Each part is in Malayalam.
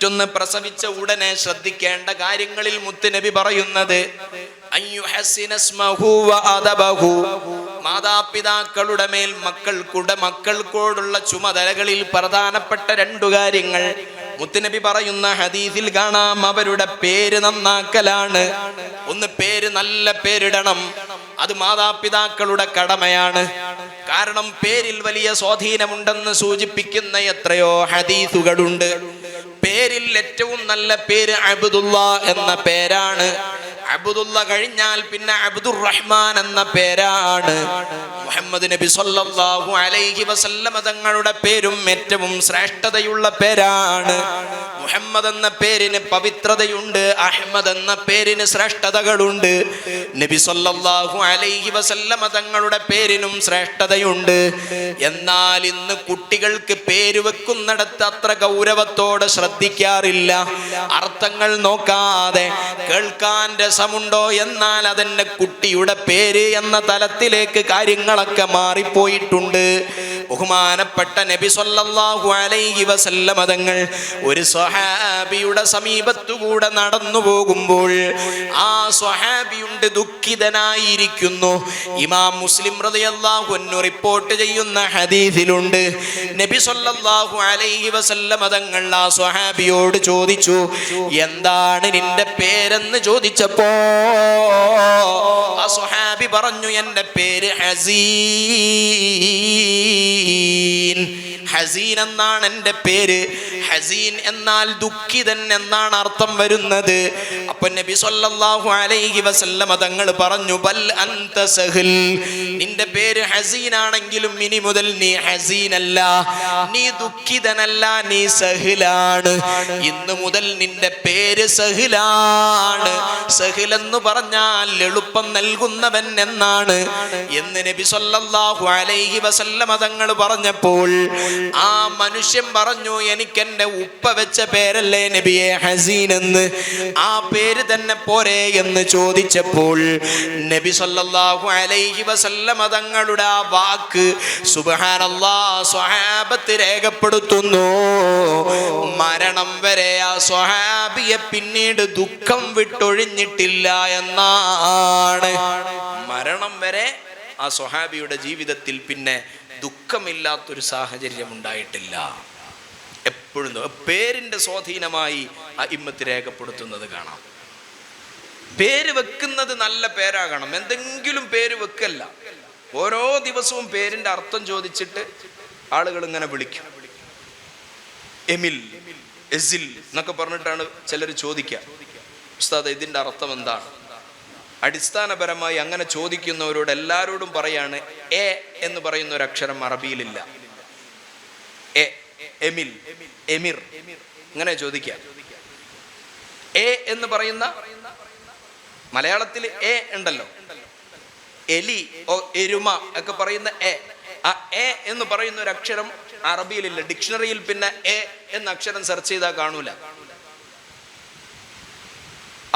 മറ്റൊന്ന് പ്രസവിച്ച ഉടനെ ശ്രദ്ധിക്കേണ്ട കാര്യങ്ങളിൽ മുത്തുനബി പറയുന്നത് മാതാപിതാക്കളുടെ മേൽ മക്കൾക്കോടുള്ള ചുമതലകളിൽ പ്രധാനപ്പെട്ട 2 കാര്യങ്ങൾ മുത്തുനബി പറയുന്ന ഹദീസിൽ കാണാം. അവരുടെ പേര് നന്നാക്കലാണ്. ഒന്ന്, പേര് നല്ല പേരിടണം. അത് മാതാപിതാക്കളുടെ കടമയാണ്. കാരണം പേരിൽ വലിയ സ്വാധീനമുണ്ടെന്ന് സൂചിപ്പിക്കുന്ന എത്രയോ ഹദീസുകളുണ്ട്. പേരിൽ ഏറ്റവും നല്ല പേര് അബ്ദുള്ള എന്ന പേരാണ്. അബ്ദുള്ള കഴിഞ്ഞാൽ പിന്നെ അബ്ദുർ റഹ്മാൻ എന്ന പേരാണ്. മുഹമ്മദ് നബി സല്ലല്ലാഹു അലൈഹി വസല്ലമ തങ്ങളുടെ പേരും ഏറ്റവും ശ്രേഷ്ഠതയുള്ള പേരാണ്. മുഹമ്മദ് എന്ന പേരിന് പവിത്രതയുണ്ട്, അഹ്മദ് എന്ന പേരിന് ശ്രേഷ്ഠതകളുണ്ട്. നബി സല്ലല്ലാഹു അലൈഹി വസല്ലമ തങ്ങളുടെ പേരിനും ശ്രേഷ്ഠതയുണ്ട്. എന്നാൽ ഇന്ന് കുട്ടികൾക്ക് പേര് വെക്കുന്നിടത്ത് അത്ര ഗൗരവത്തോടെ ശ്രദ്ധിക്കാറില്ല. അർത്ഥങ്ങൾ നോക്കാതെ കേൾക്കാൻ രസമുണ്ടോ, എന്നാൽ അതെന്റെ കുട്ടിയുടെ പേര് എന്ന തലത്തിലേക്ക് കാര്യങ്ങളൊക്കെ മാറിപ്പോയിട്ടുണ്ട്. ബഹുമാനപ്പെട്ട നബി സല്ലല്ലാഹു അലൈഹി വസല്ലമ തങ്ങൾ ഒരു സ്വഹാബിയുടെ സമീപത്തുകൂടെ നടന്നു പോകുമ്പോൾ ആ സ്വഹാബിയുണ്ട് ദുഃഖിതനായിരിക്കുന്നു. ഇമാം മുസ്ലിം റളിയല്ലാഹു അൻഹു റിപ്പോർട്ട് ചെയ്യുന്ന ഹദീസിലുണ്ട്, നബി സല്ലല്ലാഹു അലൈഹി വസല്ലമ തങ്ങൾ ആ സ്വഹാബിയോട് ചോദിച്ചു, എന്താണ് നിന്റെ പേരെന്ന് ചോദിച്ചപ്പോ ആ സ്വഹാബി പറഞ്ഞു, എന്റെ പേര് ഹസീൻ. ഹസീൻ എന്നാണ് എൻ്റെ പേര്. ഹസീൻ എന്നാൽ ദുഃഖിതൻ എന്നാണ് അർത്ഥം വരുന്നത്. അപ്പോൾ നബി സല്ലല്ലാഹു അലൈഹി വസല്ലമ തങ്ങൾ പറഞ്ഞു, ബൽ അൻത സഹൽ. നിന്റെ പേര് ഹസീൻ ആണെങ്കിലും ഇനി മുതൽ നീ ഹസീൻ അല്ല, നീ ദുഃഖിതനല്ല, നീ സഹിലാണ്. ഇന്നു മുതൽ നിന്റെ പേര് സഹിലാണ്. സഹിൽ എന്ന് പറഞ്ഞാൽ എളുപ്പം നൽകുന്നവൻ എന്നാണ് എന്ന് നബി സല്ലല്ലാഹു അലൈഹി വസല്ലമ തങ്ങൾ പറഞ്ഞപ്പോൾ ആ മനുഷ്യൻ പറഞ്ഞു, എനിക്ക് എൻ്റെ ഉപ്പ വെച്ച പേരല്ലേ നബിയെ ഹസീൻ എന്ന്, ആ പേര് തന്നെ പോരെ എന്ന് ചോദിച്ചപ്പോൾ നബി സല്ലല്ലാഹു അലൈഹി വസല്ലമ തങ്ങളുടെ ആ വാക്ക് സുബ്ഹാനല്ലാഹ് സ്വഹാബത്ത് രേഖപ്പെടുത്തുന്നു. മരണം വരെ ആ സ്വഹാബിയെ പിന്നീട് ദുഃഖം വിട്ടൊഴിഞ്ഞിട്ടില്ല എന്നാണ്. മരണം വരെ ആ സ്വഹാബിയുടെ ജീവിതത്തിൽ പിന്നെ ദുഃഖമില്ലാത്തൊരു സാഹചര്യം ഉണ്ടായിട്ടില്ല. എപ്പോഴും പേരിന്റെ സ്വാധീനമായി അഇമ്മത്ത് രേഖപ്പെടുത്തുന്നത് കാണാം. പേര് വെക്കുന്നത് നല്ല പേരാകണം. എന്തെങ്കിലും പേര് വെക്കല്ല. ഓരോ ദിവസവും പേരിന്റെ അർത്ഥം ചോദിച്ചിട്ട് ആളുകൾ ഇങ്ങനെ വിളിക്കും. എമിൽ, എസിൽ എന്നൊക്കെ പറഞ്ഞിട്ടാണ് ചിലർ ചോദിക്കുക, ഉസ്താദ് ഇതിന്റെ അർത്ഥം എന്താണ്? അടിസ്ഥാനപരമായി അങ്ങനെ ചോദിക്കുന്നവരോട് എല്ലാവരോടും പറയാണ്, എ എന്ന് പറയുന്ന ഒരു അക്ഷരം അറബിയിലില്ല. എ, എമിൽ, എമിർ ഇങ്ങനെ ചോദിക്കുക. എ എന്ന് പറയുന്ന മലയാളത്തിൽ എ ഉണ്ടല്ലോ, എലി, എരുമ ഒക്കെ പറയുന്ന എ, ആ എ എന്ന് പറയുന്ന ഒരു അക്ഷരം അറബിയിലില്ല. ഡിക്ഷണറിയിൽ പിന്നെ എ എന്ന അക്ഷരം സെർച്ച് ചെയ്താൽ കാണൂല.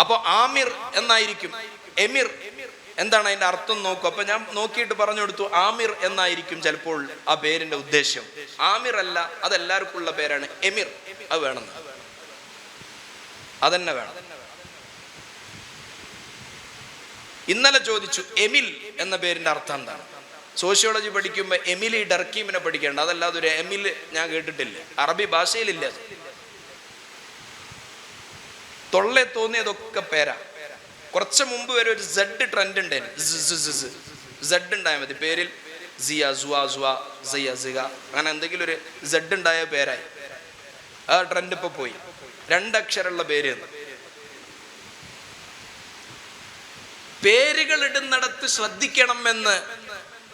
അപ്പൊ ആമിർ എന്നായിരിക്കും. എമിർ എന്താണ് അതിന്റെ അർത്ഥം നോക്കും. അപ്പൊ ഞാൻ നോക്കിയിട്ട് പറഞ്ഞു കൊടുത്തു, ആമിർ എന്നായിരിക്കും ചിലപ്പോൾ ആ പേരിന്റെ ഉദ്ദേശം. ആമിർ അല്ല, അതെല്ലാവർക്കും ഉള്ള പേരാണ്. എമിർ അത് വേണം, അതന്നെ വേണം. ഇന്നലെ ചോദിച്ചു എമിൽ എന്ന പേരിന്റെ അർത്ഥം എന്താണ്. സോഷ്യോളജി പഠിക്കുമ്പോൾ എമിലി ഡർക്കീമിനെ പഠിക്കേണ്ട, അതല്ലാതെ ഒരു എമിൽ ഞാൻ കേട്ടിട്ടില്ല, അറബി ഭാഷയിലില്ല. തൊള്ളെ തോന്നിയതൊക്കെ പേരാ. കുറച്ച് മുമ്പ് വരെ ഒരു സെഡ് ട്രെൻഡ് ഉണ്ടായിരുന്നു. സെഡ് ഉണ്ടായാൽ മതി പേരിൽ. സിയ, സുവ, സുവ, സിയ, സിക, അങ്ങനെ എന്തെങ്കിലും ഒരു സെഡ് ഉണ്ടായ പേരായി. ആ ട്രെൻഡ് ഇപ്പൊ പോയി. 2 അക്ഷരമുള്ള പേര്. പേരുകൾ ഇടുന്നിടത്ത് ശ്രദ്ധിക്കണം എന്ന്,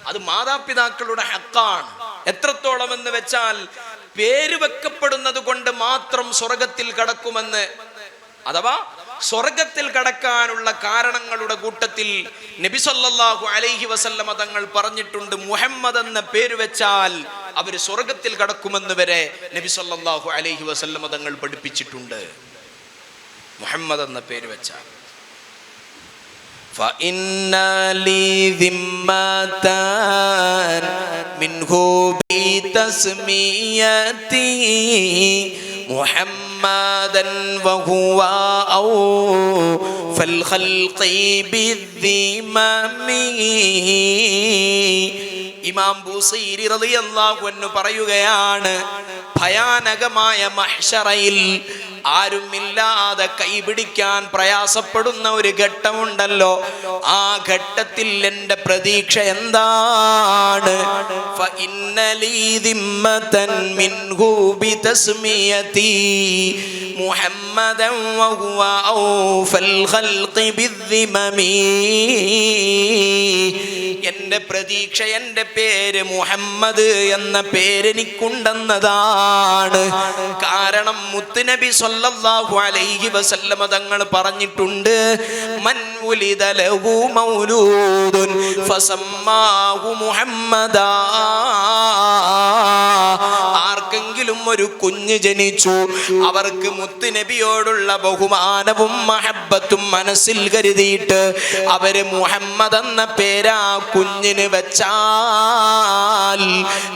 അത് മാതാപിതാക്കളുടെ ഹക്കാണ്. എത്രത്തോളം എന്ന് വെച്ചാൽ പേര് വെക്കപ്പെടുന്നത് കൊണ്ട് മാത്രം സ്വർഗത്തിൽ കടക്കുമെന്ന്, അഥവാ സ്വർഗത്തിൽ കടക്കാനുള്ള കാരണങ്ങളുടെ കൂട്ടത്തിൽ നബി സല്ലല്ലാഹു അലൈഹി വസല്ലമ തങ്ങൾ പറഞ്ഞിട്ടുണ്ട്, മുഹമ്മദ് എന്ന പേര് വെച്ചാൽ അവർ സ്വർഗത്തിൽ കടക്കുമെന്ന് വരെ നബി സല്ലല്ലാഹു അലൈഹി വസല്ലമ തങ്ങൾ പഠിപ്പിച്ചിട്ടുണ്ട്. മുഹമ്മദ് എന്ന പേര് വെച്ചാൽ فإن لي ذمة منه بتسميتي محمد മുഹമ്മദൻ വഹുവ ഔഫൽ ഖൽഖി ബിദ്ദിമമി. ഇമാം ബൂസൈരി റളിയല്ലാഹു അൻഹു പറയുകയാണ്, ഭയാനകമായ മഹ്ശറയിൽ ആരുമില്ലാതെ കൈപിടിക്കാൻ പ്രയാസപ്പെടുന്ന ഒരു ഘട്ടമുണ്ടല്ലോ, ആ ഘട്ടത്തിൽ എൻ്റെ പ്രതീക്ഷ എന്താണ്? ഫഇന്നലീ ദിമ്മതൻ മിൻഹു ബിതസ്മിയതി മുഹമ്മദൻ വഹുവ ഔഫൽ ഖൽഖി ബിദ്ദിമമി. എൻ്റെ പ്രതീക്ഷ, എൻ്റെ പേര് മുഹമ്മദ് എന്ന പേരെനിക്കുണ്ടെന്നതാണ്. കാരണം മുത്തുനബി സ്വല്ലല്ലാഹു അലൈഹി വസല്ലമ തങ്ങൾ പറഞ്ഞിട്ടുണ്ട്, മൻ ഉലിദ ലഹു മൗലൂദുൻ ഫസമ്മാഹു മുഹമ്മദാ. ആർക്കെങ്കിലും ഒരു കുഞ്ഞ് ജനിച്ചു, അവർക്ക് മുത്തുനബിയോടുള്ള ബഹുമാനവും മഹബ്ബത്തും മനസ്സിൽ കരുതിയിട്ട് അവര് മുഹമ്മദ് എന്ന പേരാ കുഞ്ഞിന് വെച്ചാൽ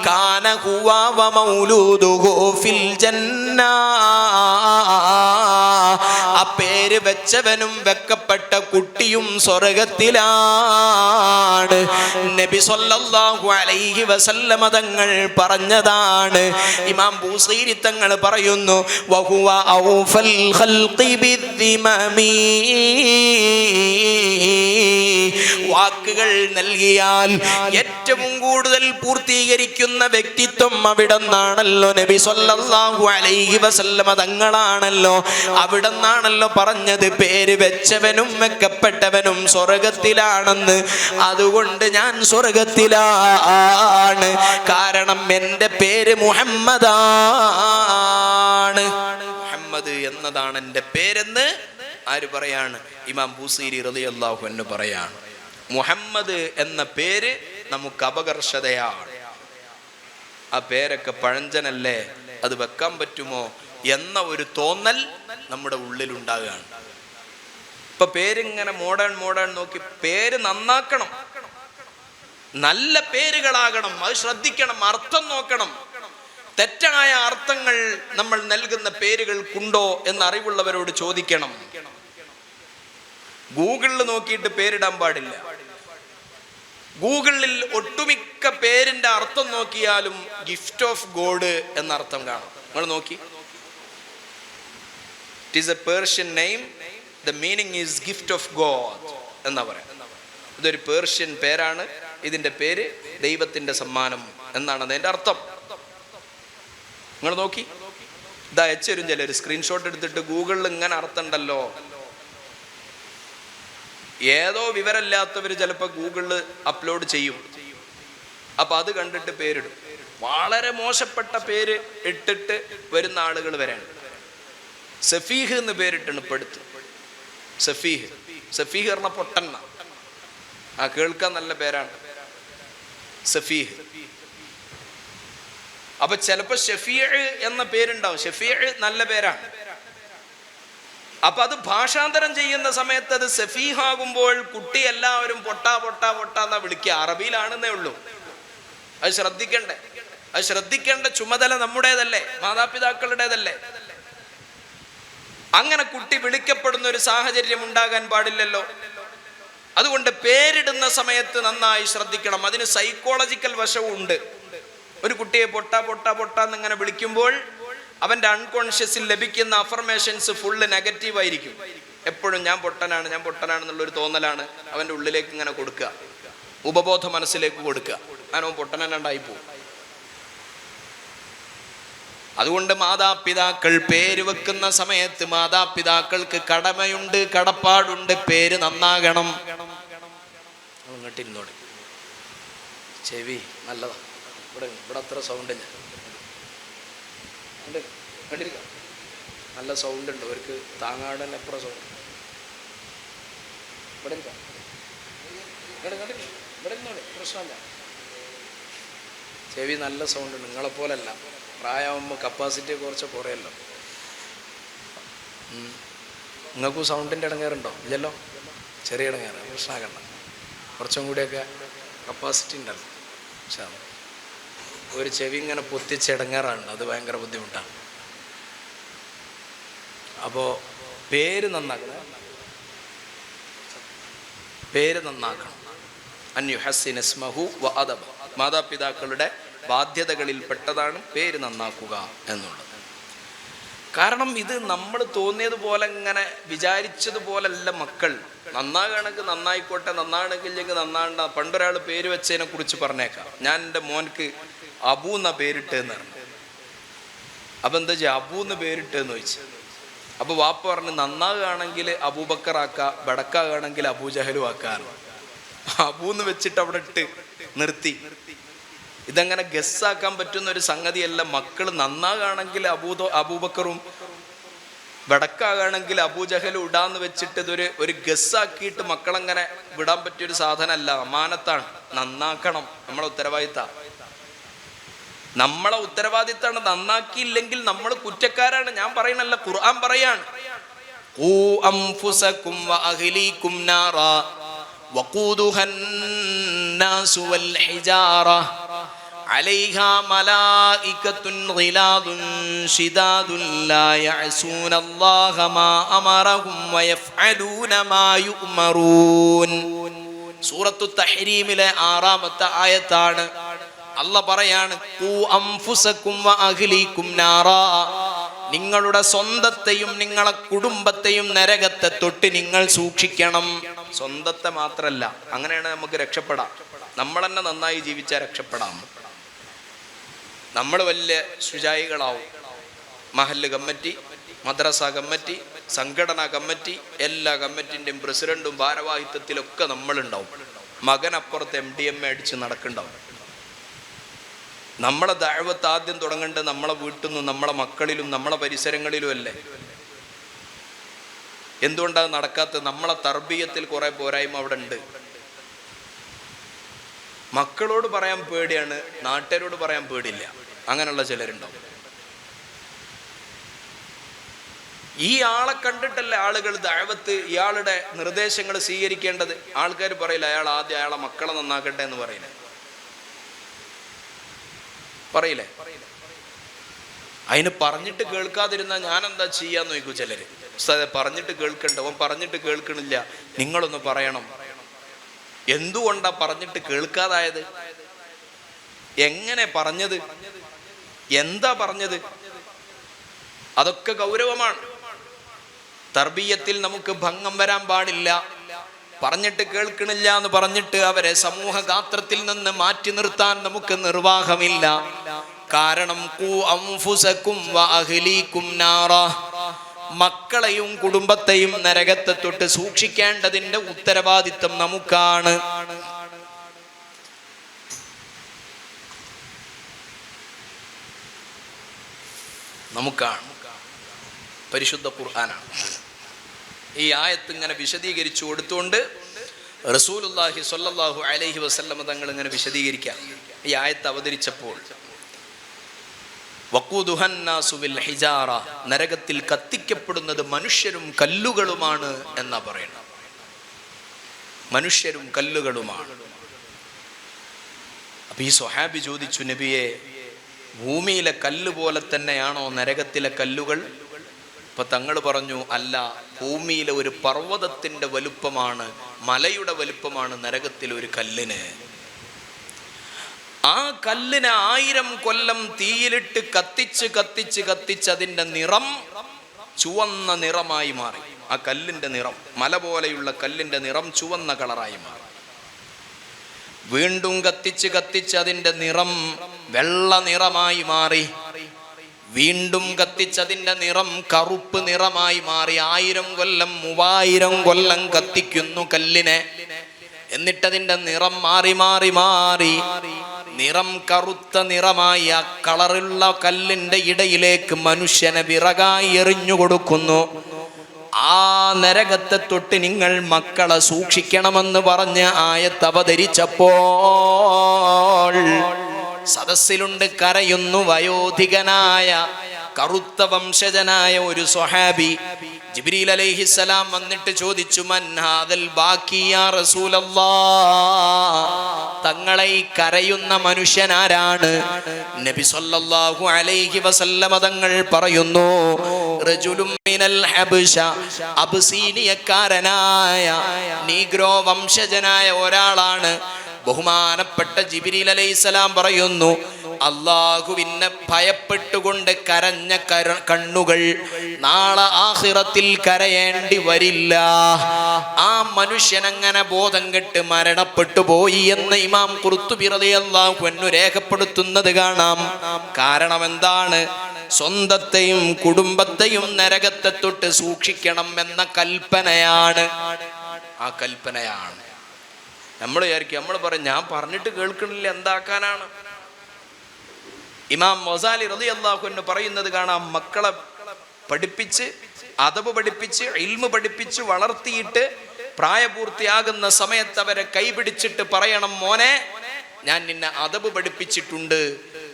കാന ഹുവ വ മൗലൂദുഹു ഫിൽ ജന്ന. ആ പേര് വെച്ചവനും വെക്കപ്പെട്ട കുട്ടിയും സ്വർഗത്തിലാണ്. നബി സല്ലല്ലാഹു അലൈഹി വസല്ലമ തങ്ങൾ പറഞ്ഞതാണ്. ഇമാം ബൂസൈരി തങ്ങൾ പറയുന്നു, വഹുവ ഔഫൽ ഖൽഖി ബിദ്ദിമമി. വാക്കുകൾ നൽകിയാൽ ഏറ്റവും കൂടുതൽ പൂർത്തീകരിക്കുന്ന വ്യക്തിത്വം അവിടെന്നാണല്ലോ. നബി സല്ലല്ലാഹു അലൈഹി വസല്ലമ തങ്ങളാണല്ലോ അവിടെന്നാണല്ലോ പറഞ്ഞത്, പേര് വെച്ചവനും വെക്കപ്പെട്ടവനും സ്വർഗത്തിലാണെന്ന്. അതുകൊണ്ട് ഞാൻ സ്വർഗത്തിലാണ്, കാരണം എൻ്റെ പേര് മുഹമ്മദാണ്. മുഹമ്മദ് എന്നതാണ് എൻ്റെ പേരെന്ന് ആര് പറയാണ്? ഇമാം ബൂസൈരി റളിയല്ലാഹു അൻഹു പറയാണ്. മുഹമ്മദ് എന്ന പേര് നമുക്ക് അപകർഷതയാണ്. ആ പേരൊക്കെ പഴഞ്ചനല്ലേ, അത് വെക്കാൻ പറ്റുമോ എന്ന ഒരു തോന്നൽ നമ്മുടെ ഉള്ളിലുണ്ടാകുകയാണ്. ഇപ്പൊ പേരിങ്ങനെ മോഡേൺ നോക്കി പേര് നന്നാക്കണം, നല്ല പേരുകളാകണം. അത് ശ്രദ്ധിക്കണം, അർത്ഥം നോക്കണം. തെറ്റായ അർത്ഥങ്ങൾ നമ്മൾ നൽകുന്ന പേരുകൾക്കുണ്ടോ എന്ന് അറിവുള്ളവരോട് ചോദിക്കണം. ഗൂഗിളിൽ നോക്കിയിട്ട് പേരിടാൻ പാടില്ല. ഗൂഗിളിൽ ഒട്ടുമിക്ക പേരിന്റെ അർത്ഥം നോക്കിയാലും ഗിഫ്റ്റ് ഓഫ് ഗോഡ് എന്ന അർത്ഥം കാണും. നിങ്ങൾ നോക്കി, it is A Persian name, the meaning is gift of God എന്നാ പറയാം. ഇതൊരു പേർഷ്യൻ പേരാണ്, ഇതിന്റെ പേര് ദൈവത്തിന്റെ സമ്മാനം എന്നാണ് അതിന്റെ അർത്ഥം. നിങ്ങൾ നോക്കി, ഇതാ അയച്ചുതരും ചിലർ സ്ക്രീൻഷോട്ട് എടുത്തിട്ട് ഗൂഗിളിൽ ഇങ്ങനെ അർത്ഥം ഉണ്ടല്ലോ. ഏതോ വിവരമില്ലാത്തവർ ചിലപ്പോൾ ഗൂഗിളിൽ അപ്ലോഡ് ചെയ്യും. അപ്പൊ അത് കണ്ടിട്ട് പേരിടും. വളരെ മോശപ്പെട്ട പേര് ഇട്ടിട്ട് വരുന്ന ആളുകൾ വരാണ്. സഫീഹ് എന്ന് പേരിട്ടാണ് ഇപ്പൊ എടുത്ത്. സഫീഹ് പറഞ്ഞ പൊട്ടന്ന, ആ കേൾക്കാൻ നല്ല പേരാണ് സഫീഹ്. അപ്പൊ ചിലപ്പോ ഷഫീഅ് എന്ന പേരുണ്ടാവും. ഷഫീഅ് നല്ല പേരാണ്. അപ്പൊ അത് ഭാഷാന്തരം ചെയ്യുന്ന സമയത്ത് അത് സഫീഹാകുമ്പോൾ കുട്ടി എല്ലാവരും പൊട്ടാ എന്നാ വിളിക്കുക. അറബിയിലാണെന്നേ ഉള്ളൂ. അത് ശ്രദ്ധിക്കേണ്ട ചുമതല നമ്മുടേതല്ലേ, മാതാപിതാക്കളുടേതല്ലേ. അങ്ങനെ കുട്ടി വിളിക്കപ്പെടുന്ന ഒരു സാഹചര്യം ഉണ്ടാകാൻ പാടില്ലല്ലോ. അതുകൊണ്ട് പേരിടുന്ന സമയത്ത് നന്നായി ശ്രദ്ധിക്കണം. അതിന് സൈക്കോളജിക്കൽ വശവും ഉണ്ട്. ഒരു കുട്ടിയെ പൊട്ടാ എന്നിങ്ങനെ വിളിക്കുമ്പോൾ അവന്റെ അൺകോൺഷ്യസിൽ ലഭിക്കുന്ന അഫർമേഷൻസ് ഫുള്ള് നെഗറ്റീവ് ആയിരിക്കും. എപ്പോഴും ഞാൻ പൊട്ടനാണെന്നുള്ളൊരു തോന്നലാണ് അവന്റെ ഉള്ളിലേക്ക് ഇങ്ങനെ കൊടുക്കുക, ഉപബോധ മനസ്സിലേക്ക് കൊടുക്കുക. അവൻ പൊട്ടനാണ്ടായി പോകും. അതുകൊണ്ട് മാതാപിതാക്കൾ പേര് വെക്കുന്ന സമയത്ത് മാതാപിതാക്കൾക്ക് കടമയുണ്ട്, കടപ്പാടുണ്ട്. പേര് നന്നാകണം. ഇങ്ങോട്ടിരുന്നോടെ, ചെവി നല്ലതാ. ഇവിടെ അത്ര സൗണ്ടില്ല, നല്ല സൗണ്ട് ഉണ്ട്. അവർക്ക് താങ്ങാടൻ എപ്പുറം സൗണ്ട്. ഇവിടെ ഇരുന്നോടെ, പ്രശ്നമല്ല. ചെവി നല്ല സൗണ്ട് ഉണ്ട്. നിങ്ങളെപ്പോലല്ല, പ്രായമാകുമ്പോൾ കപ്പാസിറ്റി കുറച്ച് കുറയല്ലോ. നിങ്ങൾക്കും സൗണ്ടിൻ്റെ ഇടങ്ങേറുണ്ടോ? ഇല്ലല്ലോ, ചെറിയ ഇടങ്ങേറ്. പ്രശ്നമാക്കണ്ട, കുറച്ചും കൂടിയൊക്കെ കപ്പാസിറ്റി ഉണ്ടല്ലോ. പക്ഷേ ഒരു ചെവി ഇങ്ങനെ പൊത്തിച്ച് ഇടങ്ങേറാണ്, അത് ഭയങ്കര ബുദ്ധിമുട്ടാണ്. അപ്പോൾ പേര് നന്നാക്കണം, പേര് നന്നാക്കണം. അൻയുഹസ്സിന ഇസ്മഹു വ അദബ, മാതാപിതാക്കളുടെ ബാധ്യതകളിൽ പെട്ടതാണ് പേര് നന്നാക്കുക എന്നുള്ളത്. കാരണം ഇത് നമ്മൾ തോന്നിയതുപോലെ ഇങ്ങനെ വിചാരിച്ചതുപോലല്ല മക്കൾ. നന്നാകണമെങ്കിൽ നന്നായിക്കോട്ടെ, നന്നാകണമെങ്കിൽ നന്നാകണ്ട. പണ്ടൊരാൾ പേര് വെച്ചതിനെ കുറിച്ച് പറഞ്ഞേക്കാം. ഞാൻ എൻ്റെ മോൻക്ക് അബു എന്ന പേരിട്ടെന്ന് പറഞ്ഞു. അപ്പം എന്താ വെച്ചാൽ അബു എന്ന് പേരിട്ടെന്ന് ചോദിച്ചു. അപ്പോൾ വാപ്പ പറഞ്ഞു നന്നാകുകയാണെങ്കിൽ അബൂബക്കറാക്ക, ബടക്കാകുകയാണെങ്കിൽ അബൂജഹലും ആക്കാറ്. അബൂന്ന് വെച്ചിട്ട് അവിടെ ഇട്ട് നിർത്തി. ഇതങ്ങനെ ഗസ്സാക്കാൻ പറ്റുന്ന ഒരു സംഗതിയല്ല. മക്കൾ നന്നാകുകയാണെങ്കിൽ അബൂബക്കറും വടക്കാകണമെങ്കിൽ അബൂജഹലും ഇടാന്ന് വെച്ചിട്ട് ഒരു ഗസ്സാക്കിയിട്ട് മക്കളങ്ങനെ വിടാൻ പറ്റിയൊരു സാധനമല്ല, അമാനത്താണ്. നന്നാക്കണം, നമ്മളെ ഉത്തരവാദിത്താണ്. നന്നാക്കിയില്ലെങ്കിൽ നമ്മൾ കുറ്റക്കാരാണ്. ഞാൻ പറയണല്ല, ഖുർആൻ പറയാണ്, ഖൂ അൻഫുസകും വഅഹ്ലീകും നാറാ വഖൂദുഹൻ നാസു വൽ ഹിജാറ അലൈഹാ മലായികത്തുൻ ഗിലാദുൻ ശിദാദുൻ ലാ യഅസൂനല്ലാഹ മാ അമറഹും വയഫ്അലൂന മാ യുഅ്മറൂൻ. സൂറത്തു തഹ്രീമിലെ 6-ാമത്തെ ആയത്താണ്. അല്ലാഹ് പറയാണ്, ഖൂ അൻഫുസകും വഅഹ്ലീകും നാറാ, നിങ്ങളുടെ സ്വന്തത്തെയും നിങ്ങളെ കുടുംബത്തെയും നരകത്തെ തൊട്ട് നിങ്ങൾ സൂക്ഷിക്കണം. സ്വന്തത്തെ മാത്രല്ല, അങ്ങനെയാണ് നമുക്ക് രക്ഷപ്പെടാം. നമ്മൾ തന്നെ നന്നായി ജീവിച്ചാൽ രക്ഷപ്പെടാം. നമ്മൾ വലിയ ശുചായികളാവും. മഹല്ല് കമ്മിറ്റി, മദ്രസ കമ്മിറ്റി, സംഘടനാ കമ്മിറ്റി, എല്ലാ കമ്മിറ്റിൻ്റെയും പ്രസിഡന്റും ഭാരവാഹിത്വത്തിലൊക്കെ നമ്മളുണ്ടാവും. മകനപ്പുറത്ത് MDMA അടിച്ച് നടക്കുന്നുണ്ടാവും. നമ്മളെ ദഅവത്ത് ആദ്യം തുടങ്ങേണ്ടത് നമ്മളെ വീട്ടിൽ നിന്നും നമ്മളെ മക്കളിലും നമ്മളെ പരിസരങ്ങളിലും അല്ലേ. എന്തുകൊണ്ടാണ് നടക്കാത്തത്? നമ്മളെ തർബീയത്തിൽ കുറെ പോരായ്മ അവിടെ ഉണ്ട്. മക്കളോട് പറയാൻ പേടിയാണ്, നാട്ടുകാരോട് പറയാൻ പേടില്ല. അങ്ങനെയുള്ള ചിലരുണ്ടാവും. ഈ ആളെ കണ്ടിട്ടല്ലേ ആളുകൾ ദഅവത്ത്, ഇയാളുടെ നിർദ്ദേശങ്ങൾ സ്വീകരിക്കേണ്ടത്. ആൾക്കാർ പറയില്ല അയാൾ ആദ്യം അയാളെ മക്കളെ നന്നാക്കട്ടെ എന്ന് പറയില്ലേ? അതിന് പറഞ്ഞിട്ട് കേൾക്കാതിരുന്ന ഞാൻ എന്താ ചെയ്യാന്ന് നോക്കൂ ചിലര്. പറഞ്ഞിട്ട് കേൾക്കണ്ട, അവൻ പറഞ്ഞിട്ട് കേൾക്കണില്ല, നിങ്ങളൊന്ന് പറയണം. എന്തുകൊണ്ടാ പറഞ്ഞിട്ട് കേൾക്കാതായത്? എങ്ങനെ പറഞ്ഞത്? എന്താ പറഞ്ഞത്? അതൊക്കെ ഗൗരവമാണ്. തർബീയത്തിൽ നമുക്ക് ഭംഗം വരാൻ പാടില്ല. പറഞ്ഞിട്ട് കേൾക്കണില്ല എന്ന് പറഞ്ഞിട്ട് അവരെ സമൂഹ ഗാത്രത്തിൽ നിന്ന് മാറ്റി നിർത്താൻ നമുക്ക് നിർവാഹമില്ല. കാരണം ഖൂ അൻഫുസകും വഅഹ്ലീകും നാറാ, മക്കളെയും കുടുംബത്തെയും നരകത്തെ തൊട്ട് സൂക്ഷിക്കേണ്ടതിന്റെ ഉത്തരവാദിത്വം നമുക്കാണ്. പരിശുദ്ധ ഖുർആനാണ് ഈ ആയത്ത് ഇങ്ങനെ വിശദീകരിച്ചു കൊടുത്തുകൊണ്ട് റസൂലുള്ളാഹി സ്വല്ലല്ലാഹു അലൈഹി വസല്ലം തങ്ങൾ ഇങ്ങനെ വിശദീകരിക്കാം. ഈ ആയത്ത് അവതരിച്ചപ്പോൾ വഖൂദുഹൻ നാസു ബിൽ ഹിജാറ, നരകത്തിൽ കത്തിക്കപ്പെടുന്നത് മനുഷ്യരും കല്ലുകളുമാണ് എന്നാ പറയുന്നത്. മനുഷ്യരും കല്ലുകളുമാണ്. അപ്പൊ ഈ സ്വഹാബി ചോദിച്ചു, നബിയെ, ഭൂമിയിലെ കല്ല് പോലെ തന്നെയാണോ നരകത്തിലെ കല്ലുകൾ? അപ്പൊ തങ്ങൾ പറഞ്ഞു, അല്ല, ഭൂമിയിലെ ഒരു പർവ്വതത്തിന്റെ വലുപ്പമാണ്, മലയുടെ വലുപ്പമാണ് നരകത്തിലെ ഒരു കല്ലിന്. ആ കല്ലിനെ 1000 കൊല്ലം തീയിലിട്ട് കത്തിച്ച് അതിന്റെ നിറം ചുവന്ന നിറമായി മാറി. ആ കല്ലിന്റെ നിറം, മല പോലെയുള്ള കല്ലിന്റെ നിറം ചുവന്ന കളറായി മാറി. വീണ്ടും കത്തിച്ച് അതിന്റെ നിറം വെള്ള നിറമായി മാറി. വീണ്ടും കത്തിച്ചതിന്റെ നിറം കറുപ്പ് നിറമായി മാറി. 1000 കൊല്ലം 3000 കൊല്ലം കത്തിക്കുന്നു കല്ലിനെ. എന്നിട്ടതിന്റെ നിറം മാറി നിറം കറുത്ത നിറമായി ആ കളറുള്ള കല്ലിന്റെ ഇടയിലേക്ക് മനുഷ്യനെ വിറകായി എറിഞ്ഞു കൊടുക്കുന്നു. ആ നരകത്തെ തൊട്ട് നിങ്ങൾ മക്കളെ സൂക്ഷിക്കണമെന്ന് പറഞ്ഞ ആയത്ത് അവതരിച്ചപ്പോൾ സദസ്സിലുണ്ട് കരയുന്നു വയോധികനായ കറുത്ത വംശജനായ ഒരു സ്വഹാബി. ജിബ്രീൽ അലൈഹിസ്സലാം വന്നിട്ട് ചോദിച്ചു, മൻ ഹാദൽ ബാക്കി യാ റസൂലല്ലാഹ്, തങ്ങളെ ഈ കരയുന്ന മനുഷ്യനാരാണ്? നബി സല്ലല്ലാഹു അലൈഹി വസല്ലമ തങ്ങൾ പറയുന്നു, റജുലുൻ മിനൽ ഹബ്ശ, അബ്സീനിയക്കാരനായ നീഗ്രോ വംശജനായ ഒരാളാണ്. ബഹുമാനപ്പെട്ട ജിബ്രീൽ അലൈഹിസ്സലാം പറയുന്നു, അല്ലാഹുവിനെ ഭയപ്പെട്ടുകൊണ്ട് കരഞ്ഞ കണ്ണുകൾ നാളെ ആഖിറത്തിൽ കരയേണ്ടി വരില്ല. ആ മനുഷ്യൻ അങ്ങനെ ബോധം കെട്ട് മരണപ്പെട്ടു പോയി എന്ന് ഇമാം ഖുർത്തുബി റളിയല്ലാഹു അൻഹു രേഖപ്പെടുത്തുന്നത് കാണാം. കാരണം എന്താണ്? സ്വന്തത്തെയും കുടുംബത്തെയും നരകത്തെ തൊട്ട് സൂക്ഷിക്കണം എന്ന കൽപ്പനയാണ്. ആ കൽപ്പനയാണ്. നമ്മൾ വിചാരിക്കും, നമ്മൾ പറയും ഞാൻ പറഞ്ഞിട്ട് കേൾക്കണില്ല, എന്താക്കാനാണ്? ഇമാം ഗസാലി റളിയല്ലാഹു അൻഹു പറയുന്നത് കാണാം, മക്കളെ പഠിപ്പിച്ച്, അദബ് പഠിപ്പിച്ച്, ഇൽമ് പഠിപ്പിച്ച് വളർത്തിയിട്ട് പ്രായപൂർത്തിയാകുന്ന സമയത്ത് അവരെ കൈപിടിച്ചിട്ട് പറയണം, മോനെ ഞാൻ നിന്നെ അദബ് പഠിപ്പിച്ചിട്ടുണ്ട്,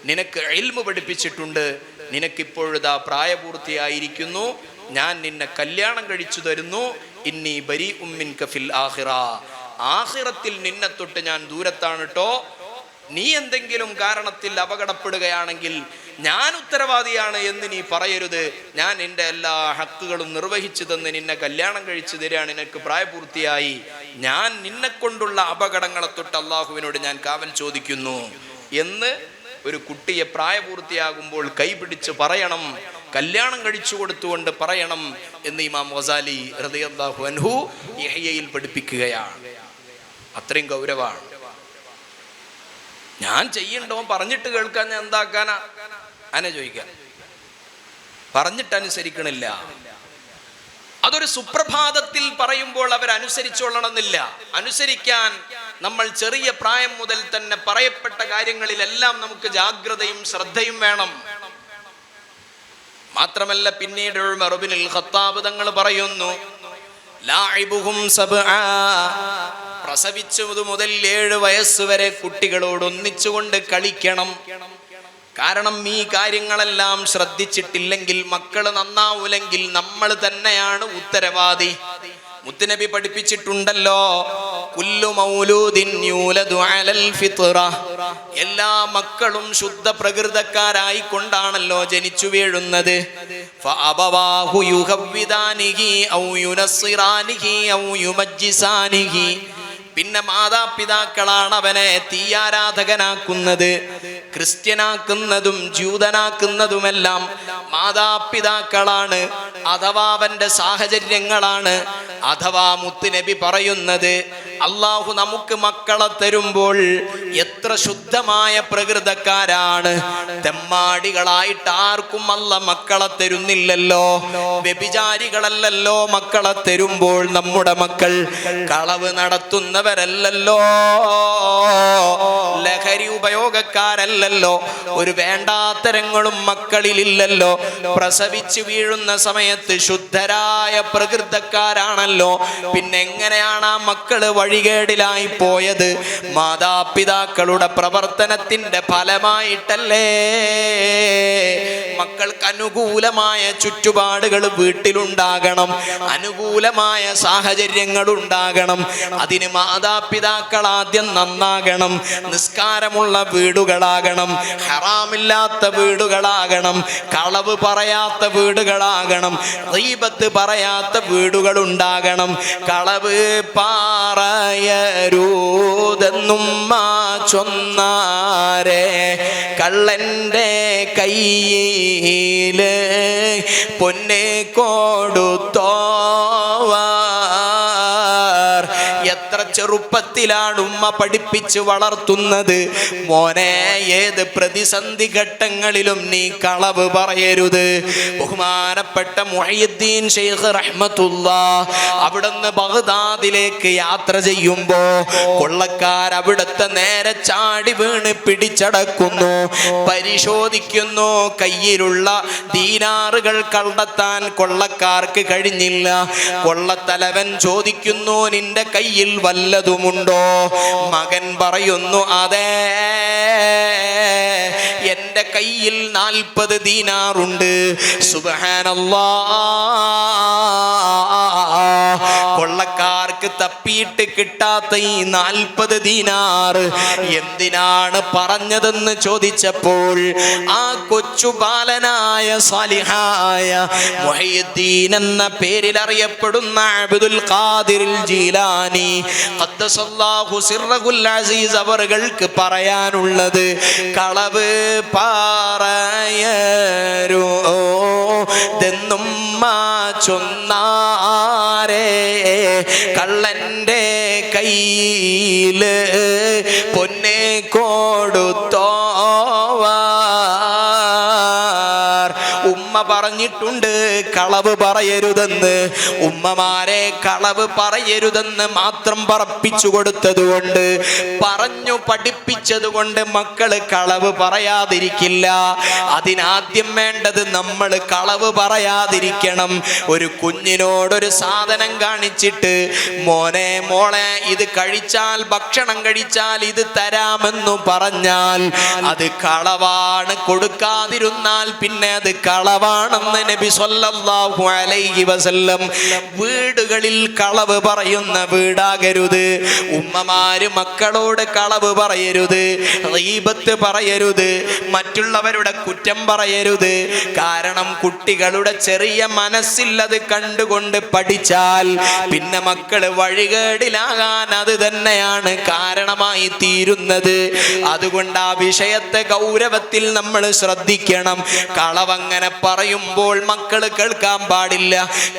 നിനക്ക് ഇൽമ് പഠിപ്പിച്ചിട്ടുണ്ട്, നിനക്കിപ്പോഴതാ പ്രായപൂർത്തിയായിരിക്കുന്നു, ഞാൻ നിന്നെ കല്യാണം കഴിച്ചു തരുന്നു, ഇന്നി ബരീഉം മിൻക ഫിൽ ആഖിറ, ആഖിറത്തിൽ നിന്നെ തൊട്ട് ഞാൻ ദൂരത്താണ് ട്ടോ. നീ എന്തെങ്കിലും കാരണത്തിൽ അപകടപ്പെടുകയാണെങ്കിൽ ഞാൻ ഉത്തരവാദിയാണ് എന്ന് നീ പറയരുത്. ഞാൻ നിന്റെ എല്ലാ ഹക്കുകളും നിർവഹിച്ചു തന്ന് നിന്നെ കല്യാണം കഴിച്ചു തരികയാണ്, നിനക്ക് പ്രായപൂർത്തിയായി, ഞാൻ നിന്നെ കൊണ്ടുള്ള അപകടങ്ങളെ തൊട്ട് അള്ളാഹുവിനോട് ഞാൻ കാവൽ ചോദിക്കുന്നു എന്ന് ഒരു കുട്ടിയെ പ്രായപൂർത്തിയാകുമ്പോൾ കൈപിടിച്ച് പറയണം, കല്യാണം കഴിച്ചു കൊടുത്തുകൊണ്ട് പറയണം എന്ന് ഇമാം ഗസാലി റളിയല്ലാഹു അൻഹു ഇഹ്യയിൽ പഠിപ്പിക്കുകയാണ്. അത്രയും ഗൗരവമാണ്. ഞാൻ ചെയ്യണ്ടോ പറഞ്ഞിട്ട് കേൾക്കാൻ ഞാൻ എന്താക്കാനാ? അനെ ചോദിക്കാൻ. പറഞ്ഞിട്ട് അനുസരിക്കണില്ല. അതൊരു സുപ്രഭാതത്തിൽ പറയുമ്പോൾ അവരനുസരിച്ചോളണമെന്നില്ല. അനുസരിക്കാൻ നമ്മൾ ചെറിയ പ്രായം മുതൽ തന്നെ പറയപ്പെട്ട കാര്യങ്ങളിലെല്ലാം നമുക്ക് ജാഗ്രതയും ശ്രദ്ധയും വേണം. മാത്രമല്ല പിന്നീട് ഉമർ ഇബ്നുൽ ഖത്താബ് തങ്ങൾ പറയുന്നു, ലാഇബുഹും സബ്ആ, പ്രസവിച്ചതു മുതൽ 7 വയസ്സ് വരെ കുട്ടികളോട് ഒന്നിച്ചുകൊണ്ട് കളിക്കണം. കാരണം ഈ കാര്യങ്ങളെല്ലാം ശ്രദ്ധിച്ചിട്ടില്ലെങ്കിൽ മക്കൾ നന്നാവൂലെങ്കിൽ നമ്മൾ തന്നെയാണ് ഉത്തരവാദി. മുത്തുനബി പഠിപ്പിച്ചിട്ടുണ്ടല്ലോ, കുല്ലു മൗലൂദിൻ യൂലദു അലൽ ഫിത്ര, എല്ലാ മക്കളും ശുദ്ധ പ്രകൃതക്കാരായി കൊണ്ടാണല്ലോ ജനിച്ചു വീഴുന്നത്. ഫഅബവാഹു യുഹവ്വിദാനിഹി ഔ യുനസ്സിറാനിഹി ഔ യുമജ്ജിസാനിഹി, പിന്നെ മാതാപിതാക്കളാണ് അവനെ തീയാരാധകനാക്കുന്നത്, ക്രിസ്ത്യനാക്കുന്നതും ജൂതനാക്കുന്നതുമെല്ലാം മാതാപിതാക്കളാണ്, അഥവാ അവന്റെ സാഹചര്യങ്ങളാണ്. അഥവാ മുത്തുനബി പറയുന്നത്, അള്ളാഹു നമുക്ക് മക്കളെ തരുമ്പോൾ എത്ര ശുദ്ധമായ പ്രകൃതക്കാരാണ്. തെമ്മാടികളായിട്ട് ആർക്കും അല്ല മക്കളെ തരുന്നില്ലല്ലോ, വ്യഭിചാരികളല്ലല്ലോ മക്കളെ തരുമ്പോൾ നമ്മുടെ മക്കൾ, കളവ് നടത്തുന്നവരല്ലല്ലോ, ലഹരി ഉപയോഗക്കാരല്ലല്ലോ, ഒരു വേണ്ടാത്തരങ്ങളും മക്കളിലില്ലല്ലോ. പ്രസവിച്ചു വീഴുന്ന സമയത്ത് ശുദ്ധരായ പ്രകൃതക്കാരാണല്ലോ. പിന്നെ എങ്ങനെയാണ് ആ മക്കള് വഴികേടിലായി പോയത്? മാതാപിതാക്കളുടെ പ്രവർത്തനത്തിന്റെ ഫലമായിട്ടല്ലേ. മക്കൾക്ക് അനുകൂലമായ ചുറ്റുപാടുകൾ വീട്ടിലുണ്ടാകണം, അനുകൂലമായ സാഹചര്യങ്ങൾ ഉണ്ടാകണം. അതിന് മാതാപിതാക്കൾ ആദ്യം നന്നാകണം. നിസ്കാരമുള്ള വീടുകളാകണം, ഹറാമില്ലാത്ത വീടുകളാകണം, കളവ് പറയാത്ത വീടുകളാകണം, ഗീബത്ത് പറയാത്ത വീടുകളുണ്ടാകണം. കളവ് പറയരുതെന്നും ചൊന്നാരെ കള്ളന്റെ കയ്യില് പൊന്നെ കൊടുത്തോവാർ. എത്ര ചെറുപ്പത്തിലാണ് ഉമ്മ പഠിപ്പിച്ച് വളർത്തുന്നത്, മോനെ ഏത് പ്രതിസന്ധി ഘട്ടങ്ങളിലും നീ കളവ് പറയരുത്. ബഹുമാനപ്പെട്ട മുഹയ്യിദ്ദീൻ ശൈഖ് റഹ്മത്തുള്ളാഹ് അവിടുന്ന് ബഗ്ദാദിലേക്ക് യാത്ര ചെയ്യുമ്പോ കൊള്ളക്കാർ അവിടുത്തെ നേരെ ചാടി വീണ് പിടിച്ചടക്കുന്നു, പരിശോധിക്കുന്നു. കയ്യിലുള്ള ദീനാറുകൾ കണ്ടെത്താൻ കൊള്ളക്കാർക്ക് കഴിഞ്ഞില്ല. കൊള്ളത്തലവൻ ചോദിക്കുന്നു, നിന്റെ കയ്യിൽ വല്ലതുമുണ്ടോ? മകൻ പറയുന്നു, അതെ, എന്റെ കയ്യിൽ 40 ദീനാറുണ്ട്. സുബ്ഹാനല്ലാഹ്. കൊള്ളക്കാർക്ക് ഉസ്താദുമാർക്ക് തപ്പിയിട്ട് കിട്ടാത്ത ഈ 40 ദീനാർ എന്തിനാണ് പറഞ്ഞതെന്ന് ചോദിച്ചപ്പോൾ ആ കൊച്ചു ബാലനായ സാലിഹായ മുഹയ്യിദ്ദീൻ എന്ന പേരിൽ അറിയപ്പെടുന്ന അബ്ദുൽ ഖാദിർ ജീലാനി ഖദ്ദസല്ലാഹു സിർറഹുൽ അസീസ് അവർക്ക് പറയാനുള്ളത്, കളവ് പറയരുതെന്നും ചൊന്നാരേ കള്ളന്റെ കയ്യില് പൊന്നെ കൊടുത്തോ. ഉമ്മ പറഞ്ഞിട്ടുണ്ട് കളവ് പറയരുതെന്ന്. ഉമ്മമാരെ കളവ് പറയരുതെന്ന് മാത്രം പറപ്പിച്ചു കൊടുത്തതുകൊണ്ട്, പറഞ്ഞു പഠിപ്പിച്ചതുകൊണ്ട് മക്കള് കളവ് പറയാതിരിക്കില്ല. അതിനാദ്യം വേണ്ടത് നമ്മൾ കളവ് പറയാതിരിക്കണം. ഒരു കുഞ്ഞിനോടൊരു സാധനം കാണിച്ചിട്ട്, മോനെ മോളെ ഇത് കഴിച്ചാൽ, ഭക്ഷണം കഴിച്ചാൽ ഇത് തരാമെന്നു പറഞ്ഞാൽ അത് കളവാണ്. കൊടുക്കാതിരുന്നാൽ പിന്നെ അത് കളവാണെന്ന് നബി സല്ലല്ലാഹു അലൈഹി വസല്ലം. വീടുകളിൽ കളവ് പറയുന്ന വീടാകരുത്. ഉമ്മമാര് മക്കളോട് കളവ് പറയരുത്, ഗീബത്ത് പറയരുത്, മറ്റുള്ളവരുടെ കുറ്റം പറയരുത്. കാരണം കുട്ടികളുടെ ചെറിയ മനസ്സിൽ അത് കണ്ടുകൊണ്ട് പഠിച്ചാൽ പിന്നെ മക്കള് വഴികേടിലാകാൻ അത് തന്നെയാണ് കാരണമായി തീരുന്നത്. അതുകൊണ്ട് ആ വിഷയത്തെ ഗൗരവത്തിൽ നമ്മൾ ശ്രദ്ധിക്കണം. കളവങ്ങനെ പറയുമ്പോൾ മക്കള് കേൾക്കാൻ പാടില്ല.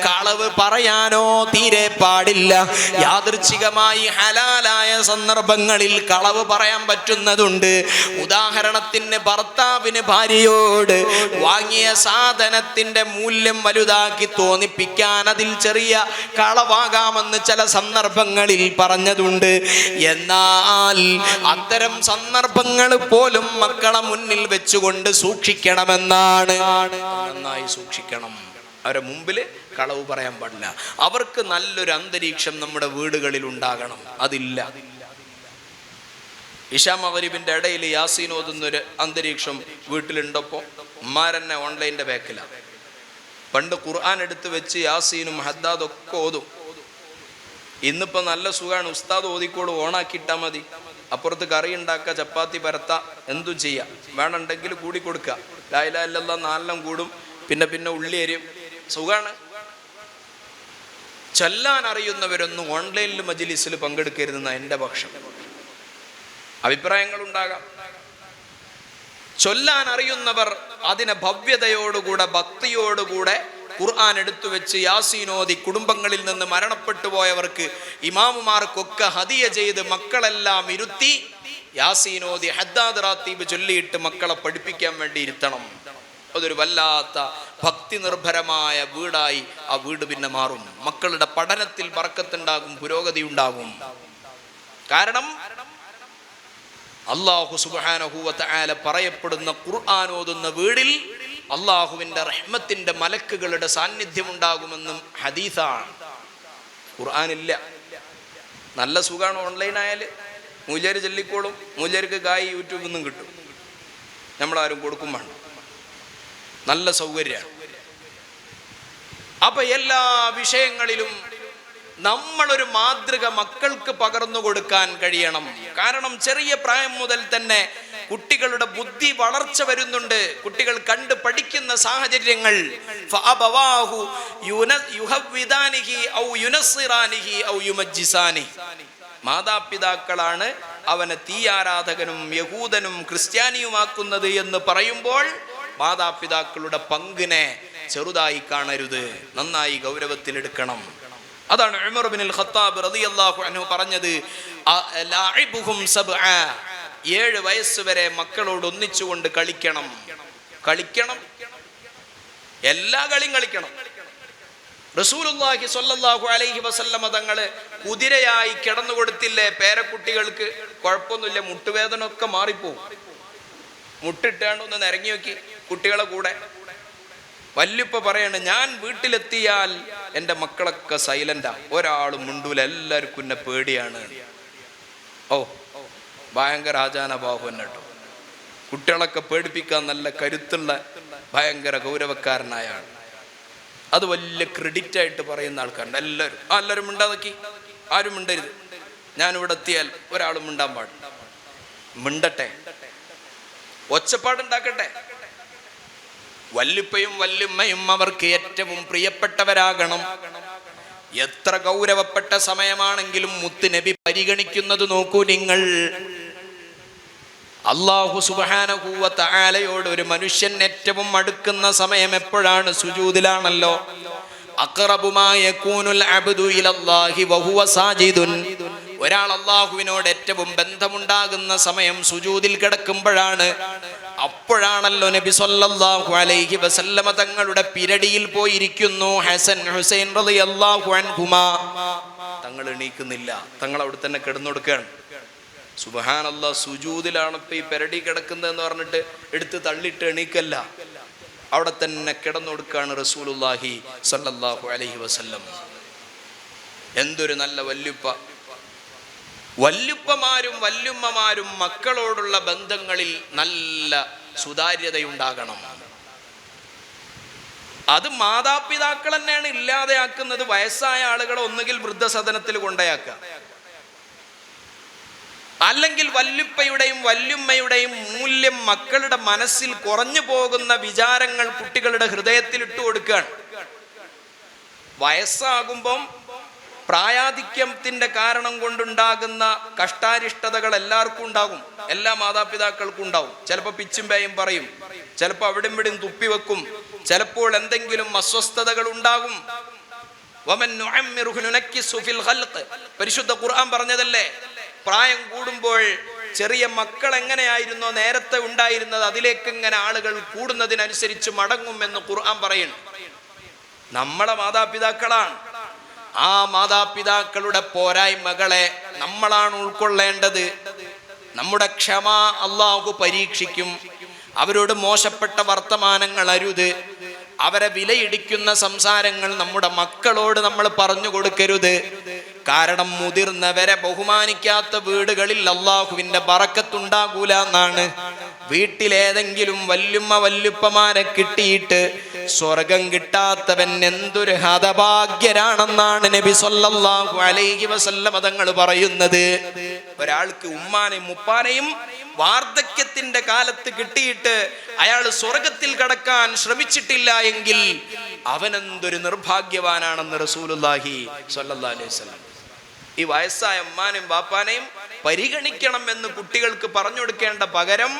കളവ് പറയാനോ തീരെ പാടില്ല. യാദൃച്ഛികമായി ഹലാലായ സന്ദർഭങ്ങളിൽ കളവ് പറയാൻ പറ്റുന്നതുണ്ട്. ഉദാഹരണത്തിന് ഭർത്താവിന് ഭാര്യയോട് വാങ്ങിയ സാധനത്തിന്റെ മൂല്യം വലുതാക്കി തോന്നിപ്പിക്കാൻ അതിൽ ചെറിയ കളവാകാമെന്ന് ചില സന്ദർഭങ്ങളിൽ പറഞ്ഞതുണ്ട്. എന്നാൽ അത്തരം സന്ദർഭങ്ങൾ പോലും മക്കളെ മുന്നിൽ വെച്ചുകൊണ്ട് സൂക്ഷിക്കണമെന്നാണ്. നന്നായി സൂക്ഷിക്കണം. അവരെ മുമ്പിൽ കളവ് പറയാൻ പാടില്ല. അവർക്ക് നല്ലൊരു അന്തരീക്ഷം നമ്മുടെ വീടുകളിൽ ഉണ്ടാകണം. അതില്ല. ഇശാ മഗ്‌രിബിന്റെ ഇടയിൽ യാസീൻ ഓതുന്നൊരു അന്തരീക്ഷം വീട്ടിലുണ്ടപ്പോൾ ഉമ്മാരെന്നെ ഓൺലൈൻ്റെ ബാക്കിലാണ്. പണ്ട് ഖുർആൻ എടുത്ത് വെച്ച് യാസീനും ഹദ്ദാദും ഒക്കെ ഓതും. ഇന്നിപ്പോൾ നല്ല സുഖമാണ്. ഉസ്താദ് ഓതിക്കോട് ഓണാക്കിയിട്ടാൽ മതി. അപ്പുറത്ത് കറി ഉണ്ടാക്കുക, ചപ്പാത്തി പരത്ത, എന്തും ചെയ്യാം. വേണമെങ്കിൽ കൂടി കൊടുക്കുക. ലാ ഇലാഹ ഇല്ലല്ലാഹ് 4 കൂടും. പിന്നെ ഉള്ളി അരിയും. സുഖാണ്. ചൊല്ലാൻ അറിയുന്നവരൊന്നും ഓൺലൈനിൽ മജ്‌ലിസിൽ പങ്കെടുക്കരുതെന്ന എൻ്റെ പക്ഷം. അഭിപ്രായങ്ങളുണ്ടാകാം. ചൊല്ലാൻ അറിയുന്നവർ അതിനെ ഭവ്യതയോടുകൂടെ ഭക്തിയോടുകൂടെ ഖുർആൻ എടുത്തു വെച്ച് യാസീനോദി കുടുംബങ്ങളിൽ നിന്ന് മരണപ്പെട്ടു പോയവർക്ക് ഇമാമുമാർക്കൊക്കെ ഹദിയ ചെയ്ത് മക്കളെല്ലാം ഇരുത്തി യാസീനോദി ഹദ്ദാദ് റാത്തീബ് ചൊല്ലിയിട്ട് മക്കളെ പഠിപ്പിക്കാൻ വേണ്ടി ഇരുത്തണം. അതൊരു വല്ലാത്ത ഭക്തി നിർഭരമായ വീടായി ആ വീട് പിന്നെ മാറും. മക്കളുടെ പഠനത്തിൽ ബർക്കത്തുണ്ടാകും, പുരോഗതി ഉണ്ടാകും. കാരണം അല്ലാഹു സുബ്ഹാനഹു വ തആല പറയപ്പെടുന്ന ഖുർആൻ ഓതുന്ന വീടിൽ അള്ളാഹുവിൻ്റെ റഹ്മത്തിൻ്റെ മലക്കുകളുടെ സാന്നിധ്യം ഉണ്ടാകുമെന്നും ഹദീസാണ്. ഖുർആനില്ല. നല്ല സുഖമാണ്. ഓൺലൈനായാൽ മൂല്യർ ചൊല്ലിക്കോളും. മൂല്യർക്ക് കായ് യൂട്യൂബിൽ നിന്നും കിട്ടും. നമ്മളാരും കൊടുക്കും വേണ്ട. നല്ല സൗകര്യമാണ്. അപ്പൊ എല്ലാ വിഷയങ്ങളിലും നമ്മളൊരു മാതൃക മക്കൾക്ക് പകർന്നു കൊടുക്കാൻ കഴിയണം. കാരണം ചെറിയ പ്രായം മുതൽ തന്നെ കുട്ടികളുടെ ബുദ്ധി വളർച്ച വരുന്നുണ്ട്. കുട്ടികൾ കണ്ട് പഠിക്കുന്ന സാഹചര്യങ്ങൾ മാതാപിതാക്കളാണ് അവനെ തീയാരാധകനും യഹൂദനും ക്രിസ്ത്യാനിയുമാക്കുന്നത് എന്ന് പറയുമ്പോൾ മാതാപിതാക്കളുടെ പങ്കിനെ ചെറുതായി കാണരുത്, നന്നായി ഗൗരവത്തിലെടുക്കണം. അതാണ് ഉമർ ഇബ്നുൽ ഖത്താബ് റളിയല്ലാഹു അൻഹു പറഞ്ഞത്, ലഅഇബുഹും സബ്അ, 7 വയസ്സ് വരെ മക്കളോട് ഒന്നിച്ചുകൊണ്ട് കളിക്കണം. എല്ലാ കളിയും കളിക്കണം. റസൂലുള്ളാഹി സ്വല്ലല്ലാഹു അലൈഹി വസല്ലമ തങ്ങള് കുതിരയായി കിടന്നു കൊടുത്തില്ലേ പേരക്കുട്ടികൾക്ക്? കുഴപ്പമൊന്നുമില്ല, മുട്ടുവേദന ഒക്കെ മാറിപ്പോവും. മുട്ടിട്ടാണ്ട് ഒന്ന് നിരങ്ങി നോക്കി കുട്ടികളെ കൂടെ. വല്യുപ്പ പറയാണ്, ഞാൻ വീട്ടിലെത്തിയാൽ എൻ്റെ മക്കളൊക്കെ സൈലന്റാ, ഒരാളും മുണ്ടൂല, എല്ലാവർക്കും എന്നെ പേടിയാണ്. ഓ, ഭയങ്കര ആചാനബാഹു എന്നെ കേട്ടോ. കുട്ടികളൊക്കെ പേടിപ്പിക്കാൻ നല്ല കരുത്തുള്ള ഭയങ്കര ഗൗരവക്കാരനായാണ്. അത് വലിയ ക്രെഡിറ്റ് ആയിട്ട് പറയുന്ന ആൾക്കാരുണ്ട്. എല്ലാവരും മിണ്ടാതൊക്കി ആരും മിണ്ടരുത്. ഞാനിവിടെ എത്തിയാൽ ഒരാളും മിണ്ടാൻ പാടില്ല. മിണ്ടട്ടെ, ഒച്ചപ്പാടുണ്ടാക്കട്ടെ. വല്ലുപ്പയും വല്ലുമ്മയും അവർക്ക് ഏറ്റവും പ്രിയപ്പെട്ടവരാകണം. എത്ര ഗൗരവപ്പെട്ട സമയമാണെങ്കിലും മുത്ത് നബി പരിഗണിക്കുന്നത് നോക്കൂ നിങ്ങൾ. അല്ലാഹു സുബ്ഹാനഹു വ തആലയോട് ഒരു മനുഷ്യൻ ഏറ്റവും അടുക്കുന്ന സമയം എപ്പോഴാണ്? സുജൂദിലാണല്ലോ. അഖറബു മാ യകൂനുൽ അബ്ദു ഇലല്ലാഹി വഹുവ സാജിദുൻ. ഒരാൾ അല്ലാഹുവിനോട് ഏറ്റവും ബന്ധമുണ്ടാകുന്ന സമയം സുജൂദിൽ കിടക്കുമ്പോഴാണ്. അപ്പോഴാണല്ലോ നബി സല്ലല്ലാഹു അലൈഹി വസല്ലമ തങ്ങളുടെ പിരടിയിൽ പോയിരിക്കുന്നു ഹസൻ ഹുസൈൻ റളിയല്ലാഹു അൻഹുമാ. തങ്ങൾ എണീക്കുന്നില്ല, തങ്ങൾ അവിടെ തന്നെ കിടന്നുകൊടുക്കുകയാണ്. സുബ്ഹാനല്ലാഹ്, സുജൂദിലാണ് ഇപ്പൊ ഈ പിരടി കിടക്കുന്നതെന്ന് പറഞ്ഞിട്ട് എടുത്ത് തള്ളിയിട്ട് എണീക്കല്ല, അവിടെ തന്നെ കിടന്നുകൊടുക്കുകയാണ് റസൂലുള്ളാഹി സല്ലല്ലാഹു അലൈഹി വസല്ലം. എന്തൊരു നല്ല വല്യുപ്പ! വല്യുപ്പമാരും വല്യുമ്മമാരും മക്കളോടുള്ള ബന്ധങ്ങളിൽ നല്ല സുതാര്യതയുണ്ടാകണം. അത് മാതാപിതാക്കൾ തന്നെയാണ് ഇല്ലാതെയാക്കുന്നത്. വയസ്സായ ആളുകളെ ഒന്നുകിൽ വൃദ്ധസദനത്തിൽ കൊണ്ടയാക്കുക, അല്ലെങ്കിൽ വല്യുപ്പയുടെയും വല്യുമ്മയുടെയും മൂല്യം മക്കളുടെ മനസ്സിൽ കുറഞ്ഞു പോകുന്ന വിചാരങ്ങൾ കുട്ടികളുടെ ഹൃദയത്തിൽ ഇട്ടു കൊടുക്കുകയാണ്. വയസ്സാകുമ്പം പ്രായാധിക്യത്തിന്റെ കാരണം കൊണ്ടുണ്ടാകുന്ന കഷ്ടാരിഷ്ടതകൾ എല്ലാവർക്കും ഉണ്ടാകും, എല്ലാ മാതാപിതാക്കൾക്കും ഉണ്ടാവും. ചിലപ്പോൾ പിച്ചും പേയും പറയും, ചിലപ്പോൾ അവിടെയും ഇവിടെയും തുപ്പിവെക്കും, ചിലപ്പോൾ എന്തെങ്കിലും അസ്വസ്ഥതകൾ ഉണ്ടാകും. പരിശുദ്ധ ഖുർആൻ പറഞ്ഞതല്ലേ, പ്രായം കൂടുമ്പോൾ ചെറിയ മക്കൾ എങ്ങനെയായിരുന്നോ നേരത്തെ ഉണ്ടായിരുന്നത് അതിലേക്ക് ഇങ്ങനെ ആളുകൾ കൂടുന്നതിനനുസരിച്ച് മടങ്ങുമെന്ന് ഖുർആൻ പറയുന്നു. നമ്മളെ മാതാപിതാക്കളാണ്. ആ മാതാപിതാക്കളുടെ പോരായ്മകളെ നമ്മളാണ് ഉൾക്കൊള്ളേണ്ടത്. നമ്മുടെ ക്ഷമ അല്ലാഹു പരീക്ഷിക്കും. അവരോട് മോശപ്പെട്ട വർത്തമാനങ്ങൾ അരുത്. അവരെ വിലയിടിക്കുന്ന സംസാരങ്ങൾ നമ്മുടെ മക്കളോട് നമ്മൾ പറഞ്ഞു കൊടുക്കരുത്. കാരണം മുതിർന്നവരെ ബഹുമാനിക്കാത്ത വീടുകളിൽ അല്ലാഹുവിന്റെ ബറക്കത്തുണ്ടാകൂല എന്നാണ്. വീട്ടിലേതെങ്കിലും വല്യുമ്മ വല്യുപ്പമാരെ കിട്ടിയിട്ട് സ്വർഗം കിട്ടാത്തവൻ എന്തൊരു ഹതഭാഗ്യരാണെന്നാണ് നബി സല്ലല്ലാഹു അലൈഹി വസല്ലം തങ്ങൾ പറയുന്നത്. ഒരാൾക്ക് ഉമ്മാനെയും മുപ്പാനെയും വാർദ്ധക്യത്തിന്റെ കാലത്ത് കിട്ടിയിട്ട് അയാൾ സ്വർഗത്തിൽ കടക്കാൻ ശ്രമിച്ചിട്ടില്ല എങ്കിൽ അവനെന്തൊരു നിർഭാഗ്യവാനാണെന്ന് റസൂലുള്ളാഹി സ്വല്ലല്ലാഹു അലൈഹി വസല്ലം. ഈ വയസ്സായ ഉമ്മാനെയും ബാപ്പാനെയും പരിഗണിക്കണം എന്ന് കുട്ടികൾക്ക് പറഞ്ഞു കൊടുക്കേണ്ട പകരം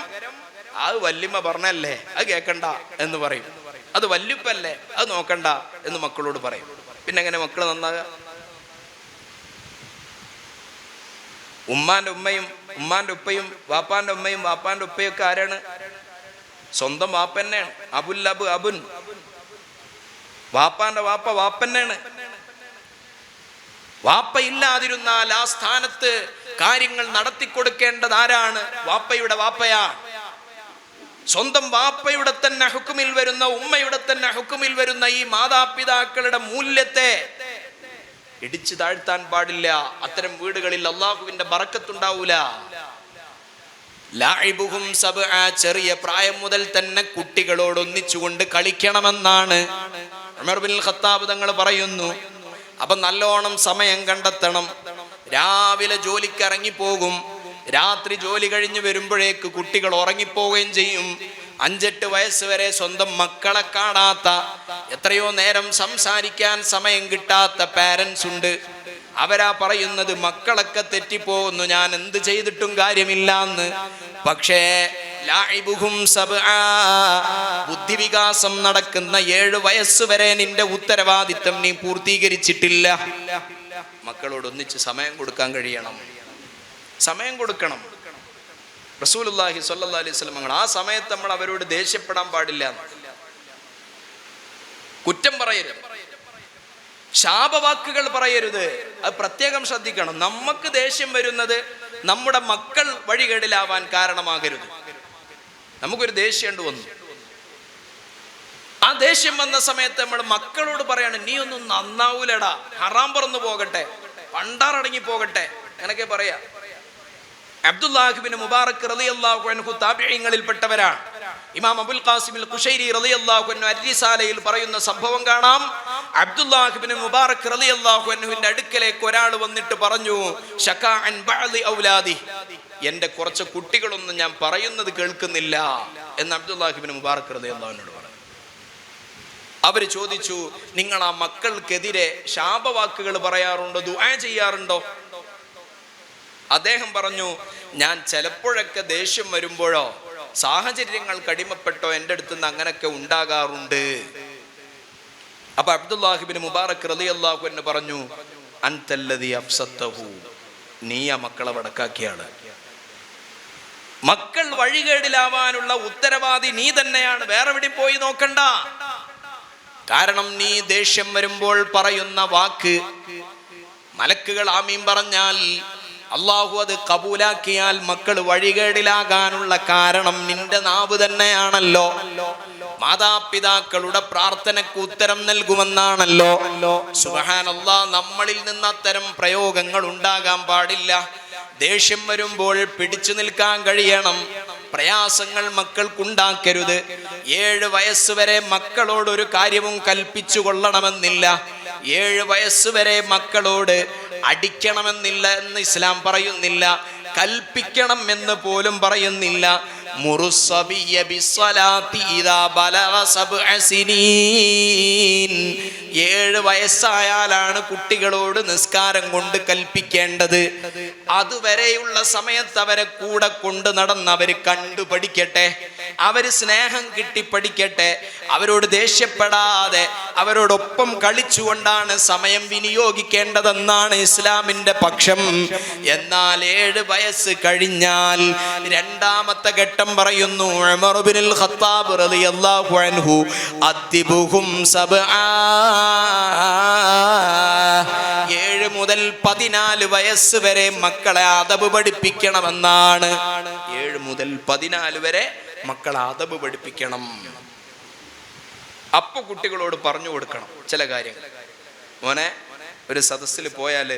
അത് വല്യമ്മ പറഞ്ഞല്ലേ അത് കേൾക്കണ്ട എന്ന് പറയും, അത് വല്യുപ്പല്ലേ അത് നോക്കണ്ട എന്ന് മക്കളോട് പറയും. പിന്നെ എങ്ങനെ മക്കള് നന്നാകുക? ഉമ്മാന്റെ ഉമ്മയും ഉമ്മാന്റെ ഉപ്പയും വാപ്പാന്റെ ഉമ്മയും വാപ്പാന്റെ ഉപ്പയും ഒക്കെ ആരാണ്? സ്വന്തം വാപ്പന്നെയാണ്. അബുൽ അബു അബുൻ, വാപ്പാന്റെ വാപ്പ വാപ്പന്നെയാണ്. വാപ്പ ഇല്ലാതിരുന്നാൽ ആ സ്ഥാനത്ത് കാര്യങ്ങൾ നടത്തിക്കൊടുക്കേണ്ടത് ആരാണ്? വാപ്പയുടെ വാപ്പയാ. സ്വന്തം വാപ്പയുടെ തന്നെ ഹുക്കുമിൽ വരുന്ന, ഉമ്മയുടെ തന്നെ ഹുക്കുമിൽ വരുന്ന ഈ മാതാപിതാക്കളുടെ മൂല്യത്തെ ഇടിച്ചു താഴ്ത്താൻ പാടില്ല. അത്തരം വീടുകളിൽ അല്ലാഹുവിന്റെ ബറക്കത്തുണ്ടാവൂല. ലഅബുഹും സബ്അ, ചെറിയ പ്രായം മുതൽ തന്നെ കുട്ടികളോട് ഒന്നിച്ചുകൊണ്ട് കളിക്കണമെന്നാണ് ഉമർ ബിൻ ഖത്താബ് തങ്ങൾ പറയുന്നു. അപ്പൊ നല്ലോണം സമയം കണ്ടെത്തണം. രാവിലെ ജോലിക്ക് ഇറങ്ങിപ്പോകും, രാത്രി ജോലി കഴിഞ്ഞ് വരുമ്പോഴേക്ക് കുട്ടികൾ ഉറങ്ങിപ്പോവുകയും ചെയ്യും. 5-8 വയസ്സ് വരെ സ്വന്തം മക്കളെ കാണാത്ത, എത്രയോ നേരം സംസാരിക്കാൻ സമയം കിട്ടാത്ത പാരൻസ് ഉണ്ട്. അവരാ പറയുന്നത് മക്കളൊക്കെ തെറ്റിപ്പോകുന്നു, ഞാൻ എന്ത് ചെയ്തിട്ടും കാര്യമില്ലാന്ന്. പക്ഷേ ബുദ്ധിവികാസം നടക്കുന്ന 7 വയസ്സ് വരെ നിന്റെ ഉത്തരവാദിത്തം നീ പൂർത്തീകരിച്ചിട്ടില്ല. മക്കളോട് ഒന്നിച്ച് സമയം കൊടുക്കാൻ കഴിയണം, സമയം കൊടുക്കണം. റസൂലുള്ളാഹി സ്വല്ലല്ലാഹു അലൈഹി വസല്ലം ആ സമയത്ത് നമ്മൾ അവരോട് ദേഷ്യപ്പെടാൻ പാടില്ല, കുറ്റം പറയരുത്, ശാപവാക്കുകൾ പറയരുത്. അത് പ്രത്യേകം ശ്രദ്ധിക്കണം. നമുക്ക് ദേഷ്യം വരുന്നത് നമ്മുടെ മക്കൾ വഴികേടിലാവാൻ കാരണമാകരുത്. നമുക്കൊരു ദേഷ്യം വന്നു, ആ ദേഷ്യം വന്ന സമയത്ത് നമ്മൾ മക്കളോട് പറയാണ്, നീ ഒന്നും നന്നാവൂലടാ, ഹറാം പറന്നു പോകട്ടെ, പണ്ടാറടങ്ങി പോകട്ടെ, അങ്ങനൊക്കെ പറയാ. അബ്ദുല്ലാഹ് ഇബ്നു മുബാറക് റളിയല്ലാഹു അൻഹു താബിഈങ്ങളിൽപ്പെട്ടവരാണ്. ഇമാം അബുൽ ഖാസിം അൽ ഖുശൈരി റളിയല്ലാഹു അൻഹു അർ-റിസാലയിൽ പറയുന്ന സംഭവം കാണാം. അബ്ദുല്ലാഹ് ഇബ്നു മുബാറക് റളിയല്ലാഹു അൻഹുവിന്റെ അടുക്കലേക്ക് ഒരാൾ വന്നിട്ട് പറഞ്ഞു, ശകാ അൻ ബഅദി ഔലാദി, എന്റെ കുറച്ച് കുട്ടികളൊന്നും ഞാൻ പറയുന്നത് കേൾക്കുന്നില്ല എന്ന് അബ്ദുല്ലാഹ് ഇബ്നു മുബാറക് റളിയല്ലാഹു അൻഹു പറഞ്ഞു. അവര് ചോദിച്ചു, നിങ്ങൾ ആ മക്കൾക്കെതിരെ ശാപവാക്കുകൾ പറയാറുണ്ടോ, ദുആ ചെയ്യാറുണ്ടോ? അദ്ദേഹം പറഞ്ഞു, ഞാൻ ചിലപ്പോഴൊക്കെ ദേഷ്യം വരുമ്പോഴോ സാഹചര്യങ്ങൾ കടിമപ്പെട്ടോ എൻ്റെ അടുത്തുനിന്ന് അങ്ങനൊക്കെ ഉണ്ടാകാറുണ്ട്. അപ്പൊ അബ്ദുല്ലാഹ് ഇബ്നു മുബാറക് റളിയല്ലാഹു അൻഹു പറഞ്ഞു, അൻതല്ലദി അഫ്സത്തഹു, നീ ആ മക്കളെ വടക്കാക്കിയാണ്. മക്കൾ വഴികേടിലാവാനുള്ള ഉത്തരവാദി നീ തന്നെയാണ്, വേറെ എവിടെ പോയി നോക്കണ്ട. കാരണം നീ ദേഷ്യം വരുമ്പോൾ പറയുന്ന വാക്ക് മലക്കുകൾ ആമീൻ പറഞ്ഞാൽ, അള്ളാഹു അത് കബൂലാക്കിയാൽ മക്കൾ വഴികേടിലാകാനുള്ള കാരണം നിന്റെ നാവ് തന്നെയാണല്ലോ. മാതാപിതാക്കളുടെ പ്രാർത്ഥനയ്ക്ക് ഉത്തരം നൽകുമെന്നാണല്ലോ. സുബ്ഹാനല്ലാഹ്, നമ്മളിൽ നിന്ന് അത്തരം പ്രയോഗങ്ങൾ ഉണ്ടാകാൻ പാടില്ല. ദേഷ്യം വരുമ്പോൾ പിടിച്ചു നിൽക്കാൻ കഴിയണം. പ്രയാസങ്ങൾ മക്കൾക്കുണ്ടാക്കരുത്. 7 വയസ്സുവരെ മക്കളോട് ഒരു കാര്യവും കൽപ്പിച്ചു കൊള്ളണമെന്നില്ല. 7 വയസ്സുവരെ മക്കളോട് അടിക്കണമെന്നില്ല എന്ന് ഇസ്ലാം പറയുന്നില്ല. കൽപ്പിക്കണം എന്ന് പോലും പറയുന്നില്ല. 7 വയസ്സായാലാണ് കുട്ടികളോട് നിസ്കാരം കൊണ്ട് കൽപ്പിക്കേണ്ടത്. അതുവരെയുള്ള സമയത്ത് അവരെ കൂടെ കൊണ്ട് നടന്ന് അവര് കണ്ടു പഠിക്കട്ടെ, അവര് സ്നേഹം കിട്ടി പഠിക്കട്ടെ. അവരോട് ദേഷ്യപ്പെടാതെ അവരോടൊപ്പം കളിച്ചുകൊണ്ടാണ് സമയം വിനിയോഗിക്കേണ്ടതെന്നാണ് ഇസ്ലാമിന്റെ പക്ഷം. എന്നാൽ 7 വയസ്സ് കഴിഞ്ഞാൽ രണ്ടാമത്തെ ഘട്ടം പറയുന്നു. ഉമർ ഇബ്നുൽ ഖത്താബ് റളിയല്ലാഹു അൻഹു അദ്ദിബുഹും സബ്ആ, 7 മുതൽ 14 വയസ്സ് വരെ മക്കളെ അദബ് പഠിപ്പിക്കണമെന്നാണ്. 7 മുതൽ 14 വരെ മക്കളെ അദബ് പഠിപ്പിക്കണം. അപ്പൊ കുട്ടികളോട് പറഞ്ഞു കൊടുക്കണം ചില കാര്യങ്ങൾ. മോനെ, ഒരു സദസ്സിൽ പോയാല്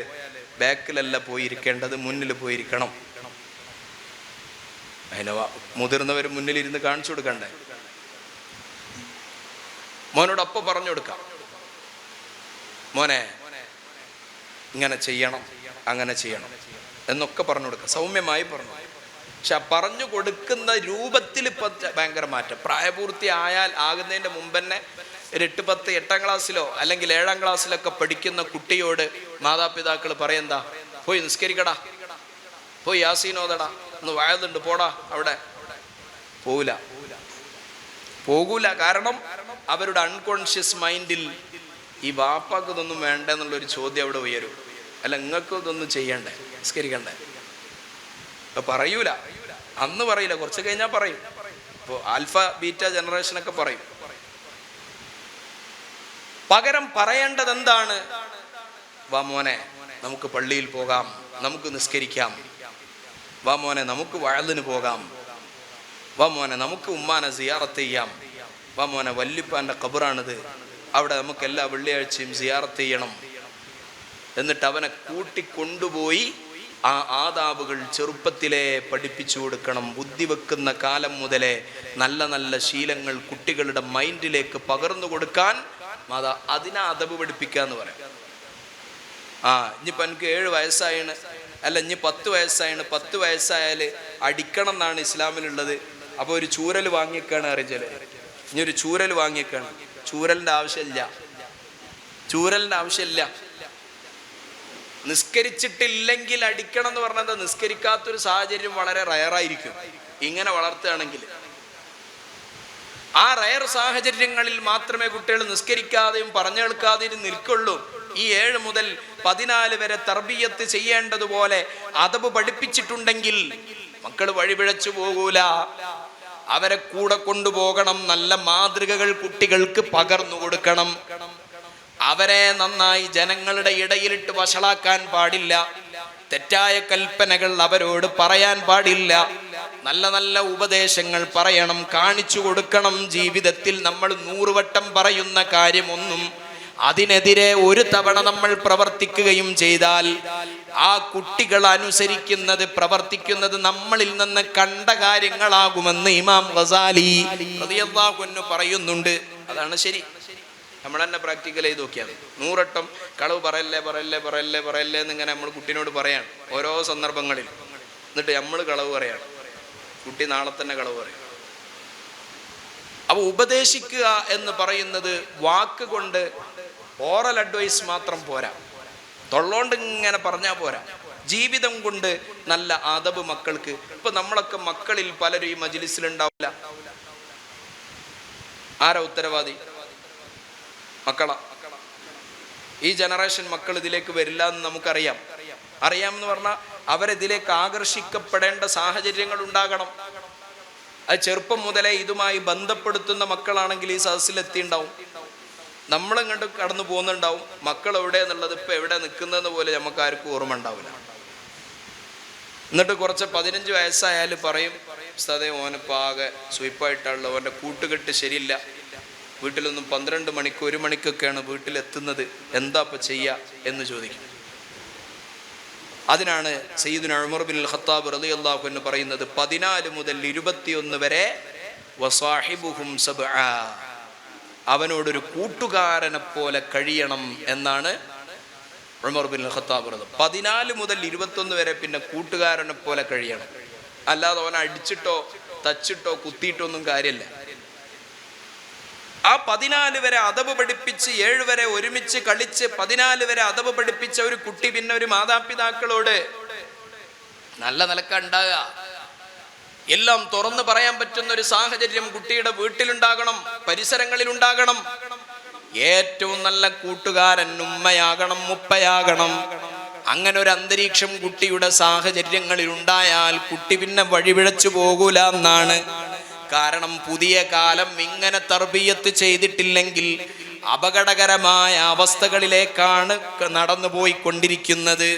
ബാക്കിലല്ല പോയിരിക്കേണ്ടത്, മുന്നിൽ പോയിരിക്കണം. അതിന് മുതിർന്നവർ മുന്നിലിരുന്ന് കാണിച്ചു കൊടുക്കണ്ടേ? മോനോട് അപ്പൊ പറഞ്ഞു കൊടുക്കാം, മോനെ ഇങ്ങനെ ചെയ്യണം, അങ്ങനെ ചെയ്യണം എന്നൊക്കെ പറഞ്ഞു കൊടുക്കാം. സൗമ്യമായി പറഞ്ഞു. പക്ഷെ പറഞ്ഞു കൊടുക്കുന്ന രൂപത്തിൽ ഇപ്പൊ ഭയങ്കര മാറ്റം. പ്രായപൂർത്തി ആകുന്നതിന്റെ മുമ്പ് തന്നെ ഒരു 8-10 8ാം ക്ലാസ്സിലോ അല്ലെങ്കിൽ 7ാം ക്ലാസ്സിലൊക്കെ പഠിക്കുന്ന കുട്ടിയോട് മാതാപിതാക്കൾ പറയെന്താ, പോയി നിസ്കരിക്കടാ, പോയി യാസീനോദടാ, ഒന്ന് വായതുണ്ട് പോടാ. അവിടെ പോകൂല. കാരണം അവരുടെ അൺകോൺഷ്യസ് മൈൻഡിൽ ഈ വാപ്പാക്ക് ഇതൊന്നും വേണ്ട എന്നുള്ളൊരു ചോദ്യം അവിടെ ഉയരും. അല്ല, നിങ്ങൾക്ക് ഇതൊന്നും ചെയ്യണ്ടേ, നിസ്കരിക്കണ്ടേ? പറയൂല, അന്ന് പറയില്ല, കുറച്ച് കഴിഞ്ഞാൽ പറയും. ഇപ്പോൾ ആൽഫ ബീറ്റ ജനറേഷനൊക്കെ പറയും. പകരം പറയേണ്ടത് എന്താണ്? വാ മോനെ, നമുക്ക് പള്ളിയിൽ പോകാം, നമുക്ക് നിസ്കരിക്കാം. വാ മോനെ, നമുക്ക് വഅദിന് പോകാം. വാ മോനെ, നമുക്ക് ഉമ്മാനെ സിയാറത്ത് ചെയ്യാം. വാ മോനെ, വല്യുപ്പാൻ്റെ ഖബറാണിത്, അവിടെ നമുക്ക് എല്ലാ വെള്ളിയാഴ്ചയും സിയാറത്ത് ചെയ്യണം. എന്നിട്ട് അവനെ കൂട്ടിക്കൊണ്ടുപോയി ആ ആദാബുകൾ ചെറുപ്പത്തിലേ പഠിപ്പിച്ചു കൊടുക്കണം. ബുദ്ധി വെക്കുന്ന കാലം മുതലേ നല്ല നല്ല ശീലങ്ങൾ കുട്ടികളുടെ മൈൻഡിലേക്ക് പകർന്നു കൊടുക്കാൻ അതിനെ അദബ് പഠിപ്പിക്കുക എന്ന് പറയാം. ഇനിയിപ്പോൾ എനിക്ക് 7 വയസ്സായാണ്, അല്ല ഇനി 10 വയസ്സായാണ്, 10 വയസ്സായാൽ അടിക്കണം എന്നാണ് ഇസ്ലാമിലുള്ളത്. അപ്പോൾ ഒരു ചൂരൽ വാങ്ങിയേക്കാണ് അറിയിച്ചാല്, ഇനി ഒരു ചൂരൽ വാങ്ങിയേക്കാണ്. ചൂരലിൻ്റെ ആവശ്യമില്ല. നിസ്കരിച്ചിട്ടില്ലെങ്കിൽ അടിക്കണം എന്ന് പറഞ്ഞാൽ നിസ്കരിക്കാത്തൊരു സാഹചര്യം വളരെ റയറായിരിക്കും ഇങ്ങനെ വളർത്തുകയാണെങ്കിൽ. ആ റയർ സാഹചര്യങ്ങളിൽ മാത്രമേ കുട്ടികൾ നിസ്കരിക്കാതെയും പറഞ്ഞു കേൾക്കാതെയും നിൽക്കുള്ളൂ. ഈ 7 മുതൽ 14 വരെ തർബിയത്ത് ചെയ്യേണ്ടതുപോലെ അദബ് പഠിപ്പിച്ചിട്ടുണ്ടെങ്കിൽ മക്കൾ വഴിപിഴച്ചു പോകൂല. അവരെ കൂടെ കൊണ്ടുപോകണം. നല്ല മാതൃകകൾ കുട്ടികൾക്ക് പകർന്നു കൊടുക്കണം. അവരെ നന്നായി ജനങ്ങളുടെ ഇടയിലിട്ട് വഷളാക്കാൻ പാടില്ല. തെറ്റായ കൽപ്പനകൾ അവരോട് പറയാൻ പാടില്ല. നല്ല നല്ല ഉപദേശങ്ങൾ പറയണം, കാണിച്ചു കൊടുക്കണം. ജീവിതത്തിൽ നമ്മൾ 100 വട്ടം പറയുന്ന കാര്യമൊന്നും അതിനെതിരെ ഒരു തവണ നമ്മൾ പ്രവർത്തിക്കുകയും ചെയ്താൽ ആ കുട്ടികൾ അനുസരിക്കുന്നത് പ്രവർത്തിക്കുന്നത് നമ്മളിൽ നിന്ന് കണ്ട കാര്യങ്ങളാകുമെന്ന് ഇമാം ഗസാലി റളിയല്ലാഹു അൻഹു പറയുന്നുണ്ട്. അതാണ് ശരി. നമ്മൾ തന്നെ പ്രാക്ടിക്കൽ ചെയ്ത് നോക്കിയാൽ 100 വട്ടം കളവ് പറയല്ലേ പറയല്ലേ പറയല്ലേ പറയല്ലേ എന്നിങ്ങനെ നമ്മൾ കുട്ടീനോട് പറയാണ് ഓരോ സന്ദർഭങ്ങളിൽ. എന്നിട്ട് നമ്മൾ കളവ് പറയാണ്, കുട്ടി നാളെ തന്നെ കളവ് പറയും. അപ്പോൾ ഉപദേശിക്കുക എന്ന് പറയുന്നത് വാക്ക് കൊണ്ട് ഓറൽ അഡ്വൈസ് മാത്രം പോരാ, തൊള്ളോണ്ട് ഇങ്ങനെ പറഞ്ഞാൽ പോരാ, ജീവിതം കൊണ്ട് നല്ല അദബ് മക്കൾക്ക്. ഇപ്പൊ നമ്മളൊക്കെ മക്കളിൽ പലരും ഈ മജ്‌ലിസിലുണ്ടാവില്ല. ആരാ ഉത്തരവാദി? മക്കളാ. ഈ ജനറേഷൻ മക്കൾ ഇതിലേക്ക് വരില്ല എന്ന് നമുക്കറിയാം. അറിയാമെന്ന് പറഞ്ഞാൽ അവരിതിലേക്ക് ആകർഷിക്കപ്പെടേണ്ട സാഹചര്യങ്ങൾ ഉണ്ടാകണം. അത് ചെറുപ്പം മുതലേ ഇതുമായി ബന്ധപ്പെടുത്തുന്ന മക്കളാണെങ്കിൽ ഈ സദസ്സിലെത്തിണ്ടാവും. നമ്മളിങ്ങോട്ട് കടന്നു പോകുന്നുണ്ടാവും. മക്കൾ എവിടെ എന്നുള്ളത് ഇപ്പം എവിടെ നിൽക്കുന്നതെന്ന് പോലെ നമുക്ക് ആർക്കും ഓർമ്മ ഉണ്ടാവില്ല. എന്നിട്ട് കുറച്ച് 15 വയസ്സായാലും പറയും, ഉസ്താദേ ഓനിപ്പോൾ ആകെ സ്വീപ്പായിട്ടുള്ള ഓൻ്റെ കൂട്ടുകെട്ട് ശരിയില്ല, വീട്ടിലൊന്നും 12 മണിക്ക് 1 മണിക്കൊക്കെയാണ് വീട്ടിലെത്തുന്നത്, എന്താ ഇപ്പം ചെയ്യുക എന്ന് ചോദിക്കും. അതിനാണ് സയ്യിദുന ഉമർ ബിൻ ഖത്താബ് റളിയല്ലാഹു അൻഹു പറയുന്നത് 14 മുതൽ 21 വരെ വസാഹിബുഹും സബ്ആ, അവനോടൊരു കൂട്ടുകാരനെ പോലെ കഴിയണം എന്നാണ് ഉമർ ബിൻ ഖത്താബ് റളിയല്ലാഹു. 14 മുതൽ 21 വരെ പിന്നെ കൂട്ടുകാരനെ പോലെ കഴിയണം. അല്ലാതെ അവനെ അടിച്ചിട്ടോ തച്ചിട്ടോ കുത്തിയിട്ടോ ഒന്നും കാര്യമില്ല. ആ 14 വരെ അദബ് പഠിപ്പിച്ച് 7 വരെ ഒരുമിച്ച് കളിച്ച് 14 വരെ അദബ് പഠിപ്പിച്ച ഒരു കുട്ടി പിന്നെ ഒരു മാതാപിതാക്കളോട് നല്ല നിലക്കുണ്ടാകുക. എല്ലാം തുറന്നു പറയാൻ പറ്റുന്ന ഒരു സാഹചര്യം കുട്ടിയുടെ വീട്ടിലുണ്ടാകണം, പരിസരങ്ങളിൽ ഉണ്ടാകണം. ഏറ്റവും നല്ല കൂട്ടുകാരൻ ഉമ്മയാകണം, ഉപ്പയാകണം. അങ്ങനെ ഒരു അന്തരീക്ഷം കുട്ടിയുടെ സാഹചര്യങ്ങളിൽ ഉണ്ടായാൽ കുട്ടി പിന്നെ വഴിപിഴച്ചു പോകൂല എന്നാണ്. കാരണം പുതിയ കാലം ഇങ്ങനെ തർബിയത്ത് ചെയ്തിട്ടില്ലെങ്കിൽ അപകടകരമായ അവസ്ഥകളിലേക്കാണ് നടന്നു പോയിക്കൊണ്ടിരിക്കുന്നത്.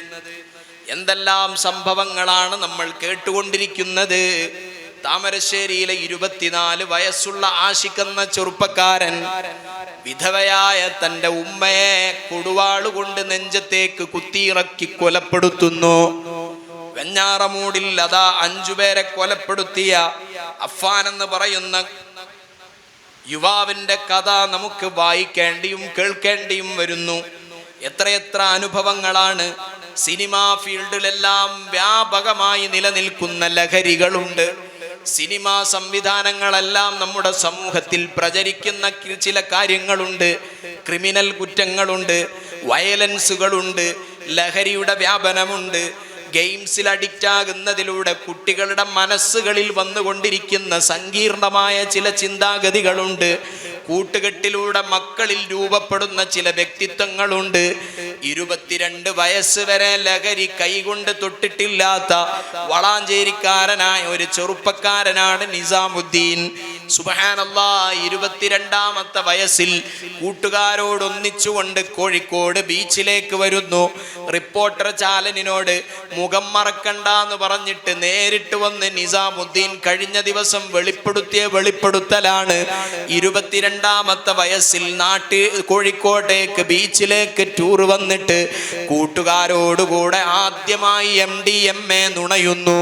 എന്തെല്ലാം സംഭവങ്ങളാണ് നമ്മൾ കേട്ടുകൊണ്ടിരിക്കുന്നത്. താമരശ്ശേരിയിലെ 24 വയസ്സുള്ള ആശിക്കുന്ന ചെറുപ്പക്കാരൻ വിധവയായ തൻ്റെ ഉമ്മയെ കൊടുവാളുകൊണ്ട് നെഞ്ചത്തേക്ക് കുത്തിയിറക്കി കൊലപ്പെടുത്തുന്നു. വെഞ്ഞാറമൂടിൽ അതാ 5 പേരെ കൊലപ്പെടുത്തിയ അഫ്ഫാൻ എന്ന് പറയുന്ന യുവാവിന്റെ കഥ നമുക്ക് വായിക്കേണ്ടിയും കേൾക്കേണ്ടിയും വരുന്നു. എത്രയെത്ര അനുഭവങ്ങളാണ്. സിനിമാ ഫീൽഡിലെല്ലാം വ്യാപകമായി നിലനിൽക്കുന്ന ലഹരികളുണ്ട്. സിനിമാ സംവിധാനങ്ങളെല്ലാം നമ്മുടെ സമൂഹത്തിൽ പ്രചരിക്കുന്ന ചില കാര്യങ്ങളുണ്ട്. ക്രിമിനൽ കുറ്റങ്ങളുണ്ട്, വയലൻസുകളുണ്ട്, ലഹരിയുടെ വ്യാപനമുണ്ട്. ഗെയിംസിൽ അഡിക്റ്റ് ആകുന്നതിലൂടെ കുട്ടികളുടെ മനസ്സുകളിൽ വന്നുകൊണ്ടിരിക്കുന്ന സങ്കീർണമായ ചില ചിന്താഗതികളുണ്ട്. കൂട്ടുകെട്ടിലൂടെ മക്കളിൽ രൂപപ്പെടുന്ന ചില വ്യക്തിത്വങ്ങളുണ്ട്. 22 വയസ്സ് വരെ ലഹരി കൈകൊണ്ട് തൊട്ടിട്ടില്ലാത്ത വളാഞ്ചേരിക്കാരനായ ഒരു ചെറുപ്പക്കാരനാണ് നിസാമുദ്ദീൻ. സുബ്ഹാനല്ലാഹ്, 22ാമത്തെ വയസ്സിൽ കൂട്ടുകാരോടൊന്നിച്ചുകൊണ്ട് കോഴിക്കോട് ബീച്ചിലേക്ക് വരുന്നു. റിപ്പോർട്ടർ ചാലനിനോട് മുഖം മറക്കണ്ടെന്ന് പറഞ്ഞിട്ട് നേരിട്ട് വന്ന് നിസാമുദ്ദീൻ കഴിഞ്ഞ ദിവസം വെളിപ്പെടുത്തിയ വെളിപ്പെടുത്തലാണ്. 22ാമത്തെ വയസ്സിൽ കോഴിക്കോട്ടേക്ക് ബീച്ചിലേക്ക് ടൂർ വന്നിട്ട് കൂട്ടുകാരോടുകൂടെ ആദ്യമായി MDMA നുണയുന്നു.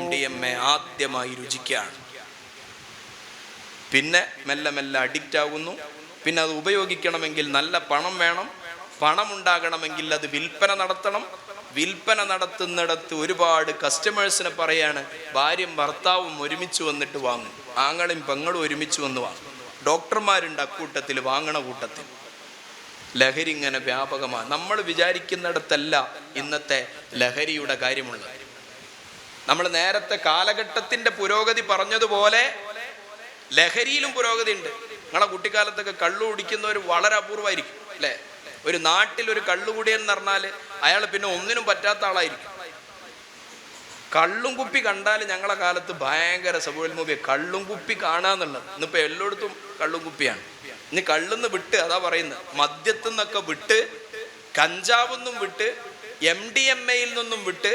MDMA ആദ്യമായി രുചിക്കുകയാണ്. പിന്നെ മെല്ലെ മെല്ലെ അഡിക്റ്റ് ആകുന്നു. പിന്നെ അത് ഉപയോഗിക്കണമെങ്കിൽ നല്ല പണം വേണം. പണം ഉണ്ടാകണമെങ്കിൽ അത് വിൽപ്പന നടത്തണം. വിൽപ്പന നടത്തുന്നിടത്ത് ഒരുപാട് കസ്റ്റമേഴ്സിനെ പറയാണ്, ഭാര്യയും ഭർത്താവും ഒരുമിച്ച് വന്നിട്ട് വാങ്ങും, ആങ്ങളും പെങ്ങളും ഒരുമിച്ച് വന്ന് വാങ്ങും. ഡോക്ടർമാരുണ്ട് അക്കൂട്ടത്തിൽ, വാങ്ങണ കൂട്ടത്തിൽ. ലഹരി ഇങ്ങനെ വ്യാപകമാണ്. നമ്മൾ വിചാരിക്കുന്നിടത്തല്ല ഇന്നത്തെ ലഹരിയുടെ കാര്യമുള്ളത്. നമ്മൾ നേരത്തെ കാലഘട്ടത്തിൻ്റെ പുരോഗതി പറഞ്ഞതുപോലെ ലഹരിയിലും പുരോഗതി ഉണ്ട്. നിങ്ങളെ കുട്ടിക്കാലത്തൊക്കെ കള്ളു കുടിക്കുന്നവർ വളരെ അപൂർവമായിരിക്കും അല്ലേ? ഒരു നാട്ടിൽ ഒരു കള്ളുകുടിയൻ എന്ന് പറഞ്ഞാൽ അയാൾ പിന്നെ ഒന്നിനും പറ്റാത്ത ആളായിരിക്കും. കള്ളും കുപ്പി കണ്ടാൽ ഞങ്ങളെ കാലത്ത് ഭയങ്കര സബുൽ മൂബിയ കള്ളും കുപ്പി കാണാന്നുള്ളത്. ഇന്നിപ്പോൾ എല്ലായിടത്തും കള്ളും കുപ്പിയാണ്. ഇനി കള്ളുന്ന് വിട്ട്, അതാ പറയുന്നത്, മദ്യത്തു നിന്നൊക്കെ വിട്ട്, കഞ്ചാവൊന്നും വിട്ട്, MDMAയിൽ നിന്നും വിട്ട്,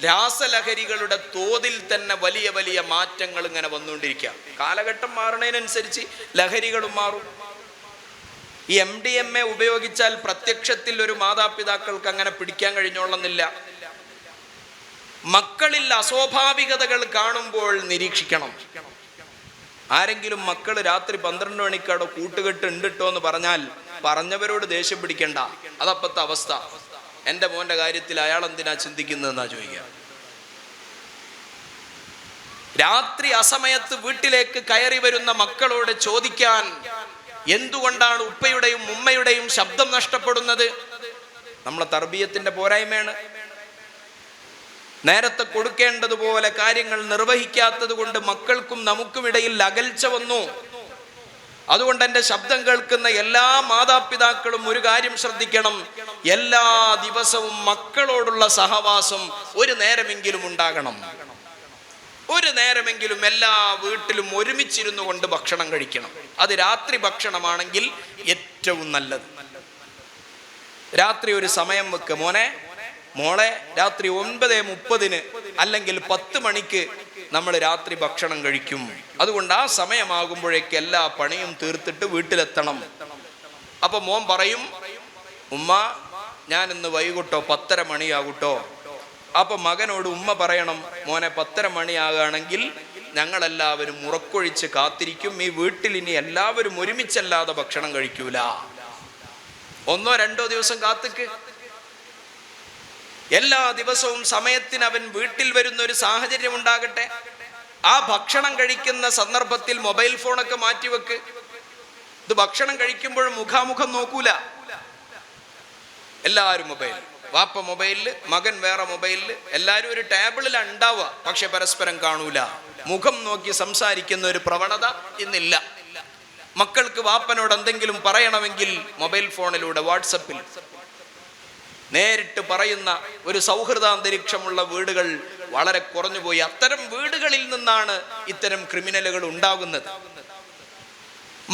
രാസലഹരികളുടെ തോതിൽ തന്നെ വലിയ വലിയ മാറ്റങ്ങൾ ഇങ്ങനെ വന്നുകൊണ്ടിരിക്കുക. കാലഘട്ടം മാറുന്നതിനനുസരിച്ച് ലഹരികളും മാറും. ഈ MDMA ഉപയോഗിച്ചാൽ പ്രത്യക്ഷത്തിൽ ഒരു മാതാപിതാക്കൾക്ക് അങ്ങനെ പിടിക്കാൻ കഴിഞ്ഞോളന്നില്ല. മക്കളിൽ അസ്വാഭാവികതകൾ കാണുമ്പോൾ നിരീക്ഷിക്കണം. ആരെങ്കിലും മക്കൾ രാത്രി 12 മണിക്കവിടെ കൂട്ടുകെട്ട് ഉണ്ടിട്ടോ എന്ന് പറഞ്ഞാൽ പറഞ്ഞവരോട് ദേഷ്യം പിടിക്കണ്ട, അതപ്പത്തെ അവസ്ഥ. എൻ്റെ മോൻ്റെ കാര്യത്തിൽ അയാൾ എന്തിനാ ചിന്തിക്കുന്നതെന്നാ ചോദിക്കുക. രാത്രി അസമയത്ത് വീട്ടിലേക്ക് കയറി വരുന്ന മക്കളോട് ചോദിക്കാൻ എന്തുകൊണ്ടാണ് ഉപ്പയുടെയും ഉമ്മയുടെയും ശബ്ദം നഷ്ടപ്പെടുന്നത്? നമ്മളെ തർബീയത്തിന്റെ പോരായ്മയാണ്. നേരത്തെ കൊടുക്കേണ്ടതുപോലെ കാര്യങ്ങൾ നിർവഹിക്കാത്തത് കൊണ്ട് മക്കൾക്കും നമുക്കും ഇടയിൽ അകൽച്ച വന്നു. അതുകൊണ്ട് എൻ്റെ ശബ്ദം കേൾക്കുന്ന എല്ലാ മാതാപിതാക്കളും ഒരു കാര്യം ശ്രദ്ധിക്കണം. എല്ലാ ദിവസവും മക്കളോടുള്ള സഹവാസം ഒരു നേരമെങ്കിലും ഉണ്ടാകണം. ഒരു നേരമെങ്കിലും എല്ലാ വീട്ടിലും ഒരുമിച്ചിരുന്നു കൊണ്ട് ഭക്ഷണം കഴിക്കണം. അത് രാത്രി ഭക്ഷണമാണെങ്കിൽ ഏറ്റവും നല്ലത്. രാത്രി ഒരു സമയം വെക്ക്, മോളെ രാത്രി 9:30 അല്ലെങ്കിൽ 10 മണിക്ക് നമ്മൾ രാത്രി ഭക്ഷണം കഴിക്കും. അതുകൊണ്ട് ആ സമയമാകുമ്പോഴേക്ക് എല്ലാ പണിയും തീർത്തിട്ട് വീട്ടിലെത്തണം. അപ്പൊ മോൻ പറയും, ഉമ്മ ഞാൻ ഇന്ന് വൈകിട്ടോ 10:30 മണിയാകൂട്ടോ. അപ്പൊ മകനോട് ഉമ്മ പറയണം, മോനെ 10:30 മണിയാകുകയാണെങ്കിൽ ഞങ്ങളെല്ലാവരും ഉറക്കൊഴിച്ച് കാത്തിരിക്കും. ഈ വീട്ടിൽ ഇനി എല്ലാവരും ഒരുമിച്ചല്ലാതെ ഭക്ഷണം കഴിക്കൂല. 1-2 ദിവസം കാത്തിക്ക്. എല്ലാ ദിവസവും സമയത്തിന് അവൻ വീട്ടിൽ വരുന്ന ഒരു സാഹചര്യം ഉണ്ടാകട്ടെ. ആ ഭക്ഷണം കഴിക്കുന്ന സന്ദർഭത്തിൽ മൊബൈൽ ഫോണൊക്കെ മാറ്റിവെക്ക്. ഇത് ഭക്ഷണം കഴിക്കുമ്പോൾ മുഖാമുഖം നോക്കൂല, എല്ലാവരും മൊബൈൽ. വാപ്പ മൊബൈലില്, മകൻ വേറെ മൊബൈലില്, എല്ലാവരും ഒരു ടേബിളിലാണ് ഉണ്ടാവുക, പക്ഷെ പരസ്പരം കാണൂല. മുഖം നോക്കി സംസാരിക്കുന്ന ഒരു പ്രവണത ഇന്നില്ല. മക്കൾക്ക് വാപ്പനോട് എന്തെങ്കിലും പറയണമെങ്കിൽ മൊബൈൽ ഫോണിലൂടെ, വാട്സപ്പിൽ നേരിട്ട് പറയുന്ന ഒരു സൗഹൃദാന്തരീക്ഷമുള്ള വീടുകൾ വളരെ കുറഞ്ഞുപോയി. അത്തരം വീടുകളിൽ നിന്നാണ് ഇത്തരം ക്രിമിനലുകൾ ഉണ്ടാകുന്നത്.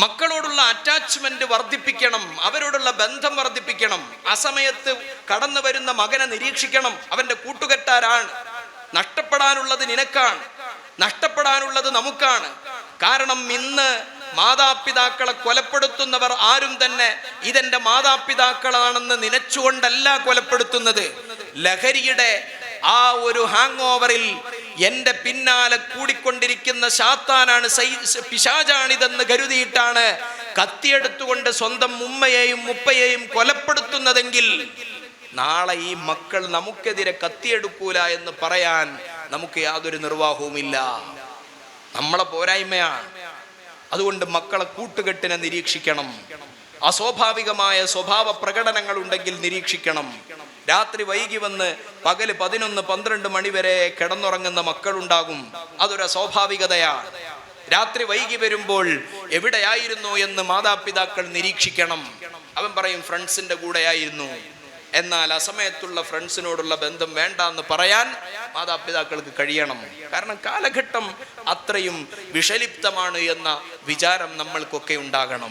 മക്കളോടുള്ള അറ്റാച്ച്മെന്റ് വർദ്ധിപ്പിക്കണം, അവരോടുള്ള ബന്ധം വർദ്ധിപ്പിക്കണം. അസമയത്ത് കടന്നു വരുന്ന മകനെ നിരീക്ഷിക്കണം. അവന്റെ കൂട്ടുകെട്ടാരാണ്? നഷ്ടപ്പെടാനുള്ളത് നിനക്കാണ്, നഷ്ടപ്പെടാനുള്ളത് നമുക്കാണ്. കാരണം ഇന്ന് മാതാപിതാക്കളെ കൊലപ്പെടുത്തുന്നവർ ആരും തന്നെ ഇതെന്റെ മാതാപിതാക്കളാണെന്ന് നനച്ചുകൊണ്ടല്ല കൊലപ്പെടുത്തുന്നത്. ലഹരിയുടെ ആ ഒരു ഹാങ് ഓവറിൽ എന്റെ പിന്നാലെ കൂടിക്കൊണ്ടിരിക്കുന്ന ശാത്താനാണ്, പിശാചാണിതെന്ന് കരുതിയിട്ടാണ് കത്തിയെടുത്തുകൊണ്ട് സ്വന്തം ഉമ്മയെയും ഉപ്പയെയും കൊലപ്പെടുത്തുന്നതെങ്കിൽ നാളെ ഈ മക്കൾ നമുക്കെതിരെ കത്തിയെടുക്കൂല എന്ന് പറയാൻ നമുക്ക് യാതൊരു നിർവാഹവുമില്ല. നമ്മളെ പോരായ്മയാണ്. അതുകൊണ്ട് മക്കളെ കൂട്ടുകെട്ടിനെ നിരീക്ഷിക്കണം. അസ്വാഭാവികമായ സ്വഭാവ പ്രകടനങ്ങൾ ഉണ്ടെങ്കിൽ നിരീക്ഷിക്കണം. രാത്രി വൈകി വന്ന് പകല് 11-12 മണി വരെ കിടന്നുറങ്ങുന്ന മക്കളുണ്ടാകും. അതൊരു അസ്വാഭാവികതയാണ്. രാത്രി വൈകി വരുമ്പോൾ എവിടെയായിരുന്നു എന്ന് മാതാപിതാക്കൾ നിരീക്ഷിക്കണം. അവൻ പറയും ഫ്രണ്ട്സിന്റെ കൂടെയായിരുന്നു. എന്നാൽ അസമയത്തുള്ള ഫ്രണ്ട്സിനോടുള്ള ബന്ധം വേണ്ട എന്ന് പറയാൻ മാതാപിതാക്കൾക്ക് കഴിയണം. കാരണം കാലഘട്ടം അത്രയും വിഷലിപ്തമാണ് എന്ന വിചാരം നമ്മൾക്കൊക്കെ ഉണ്ടാകണം.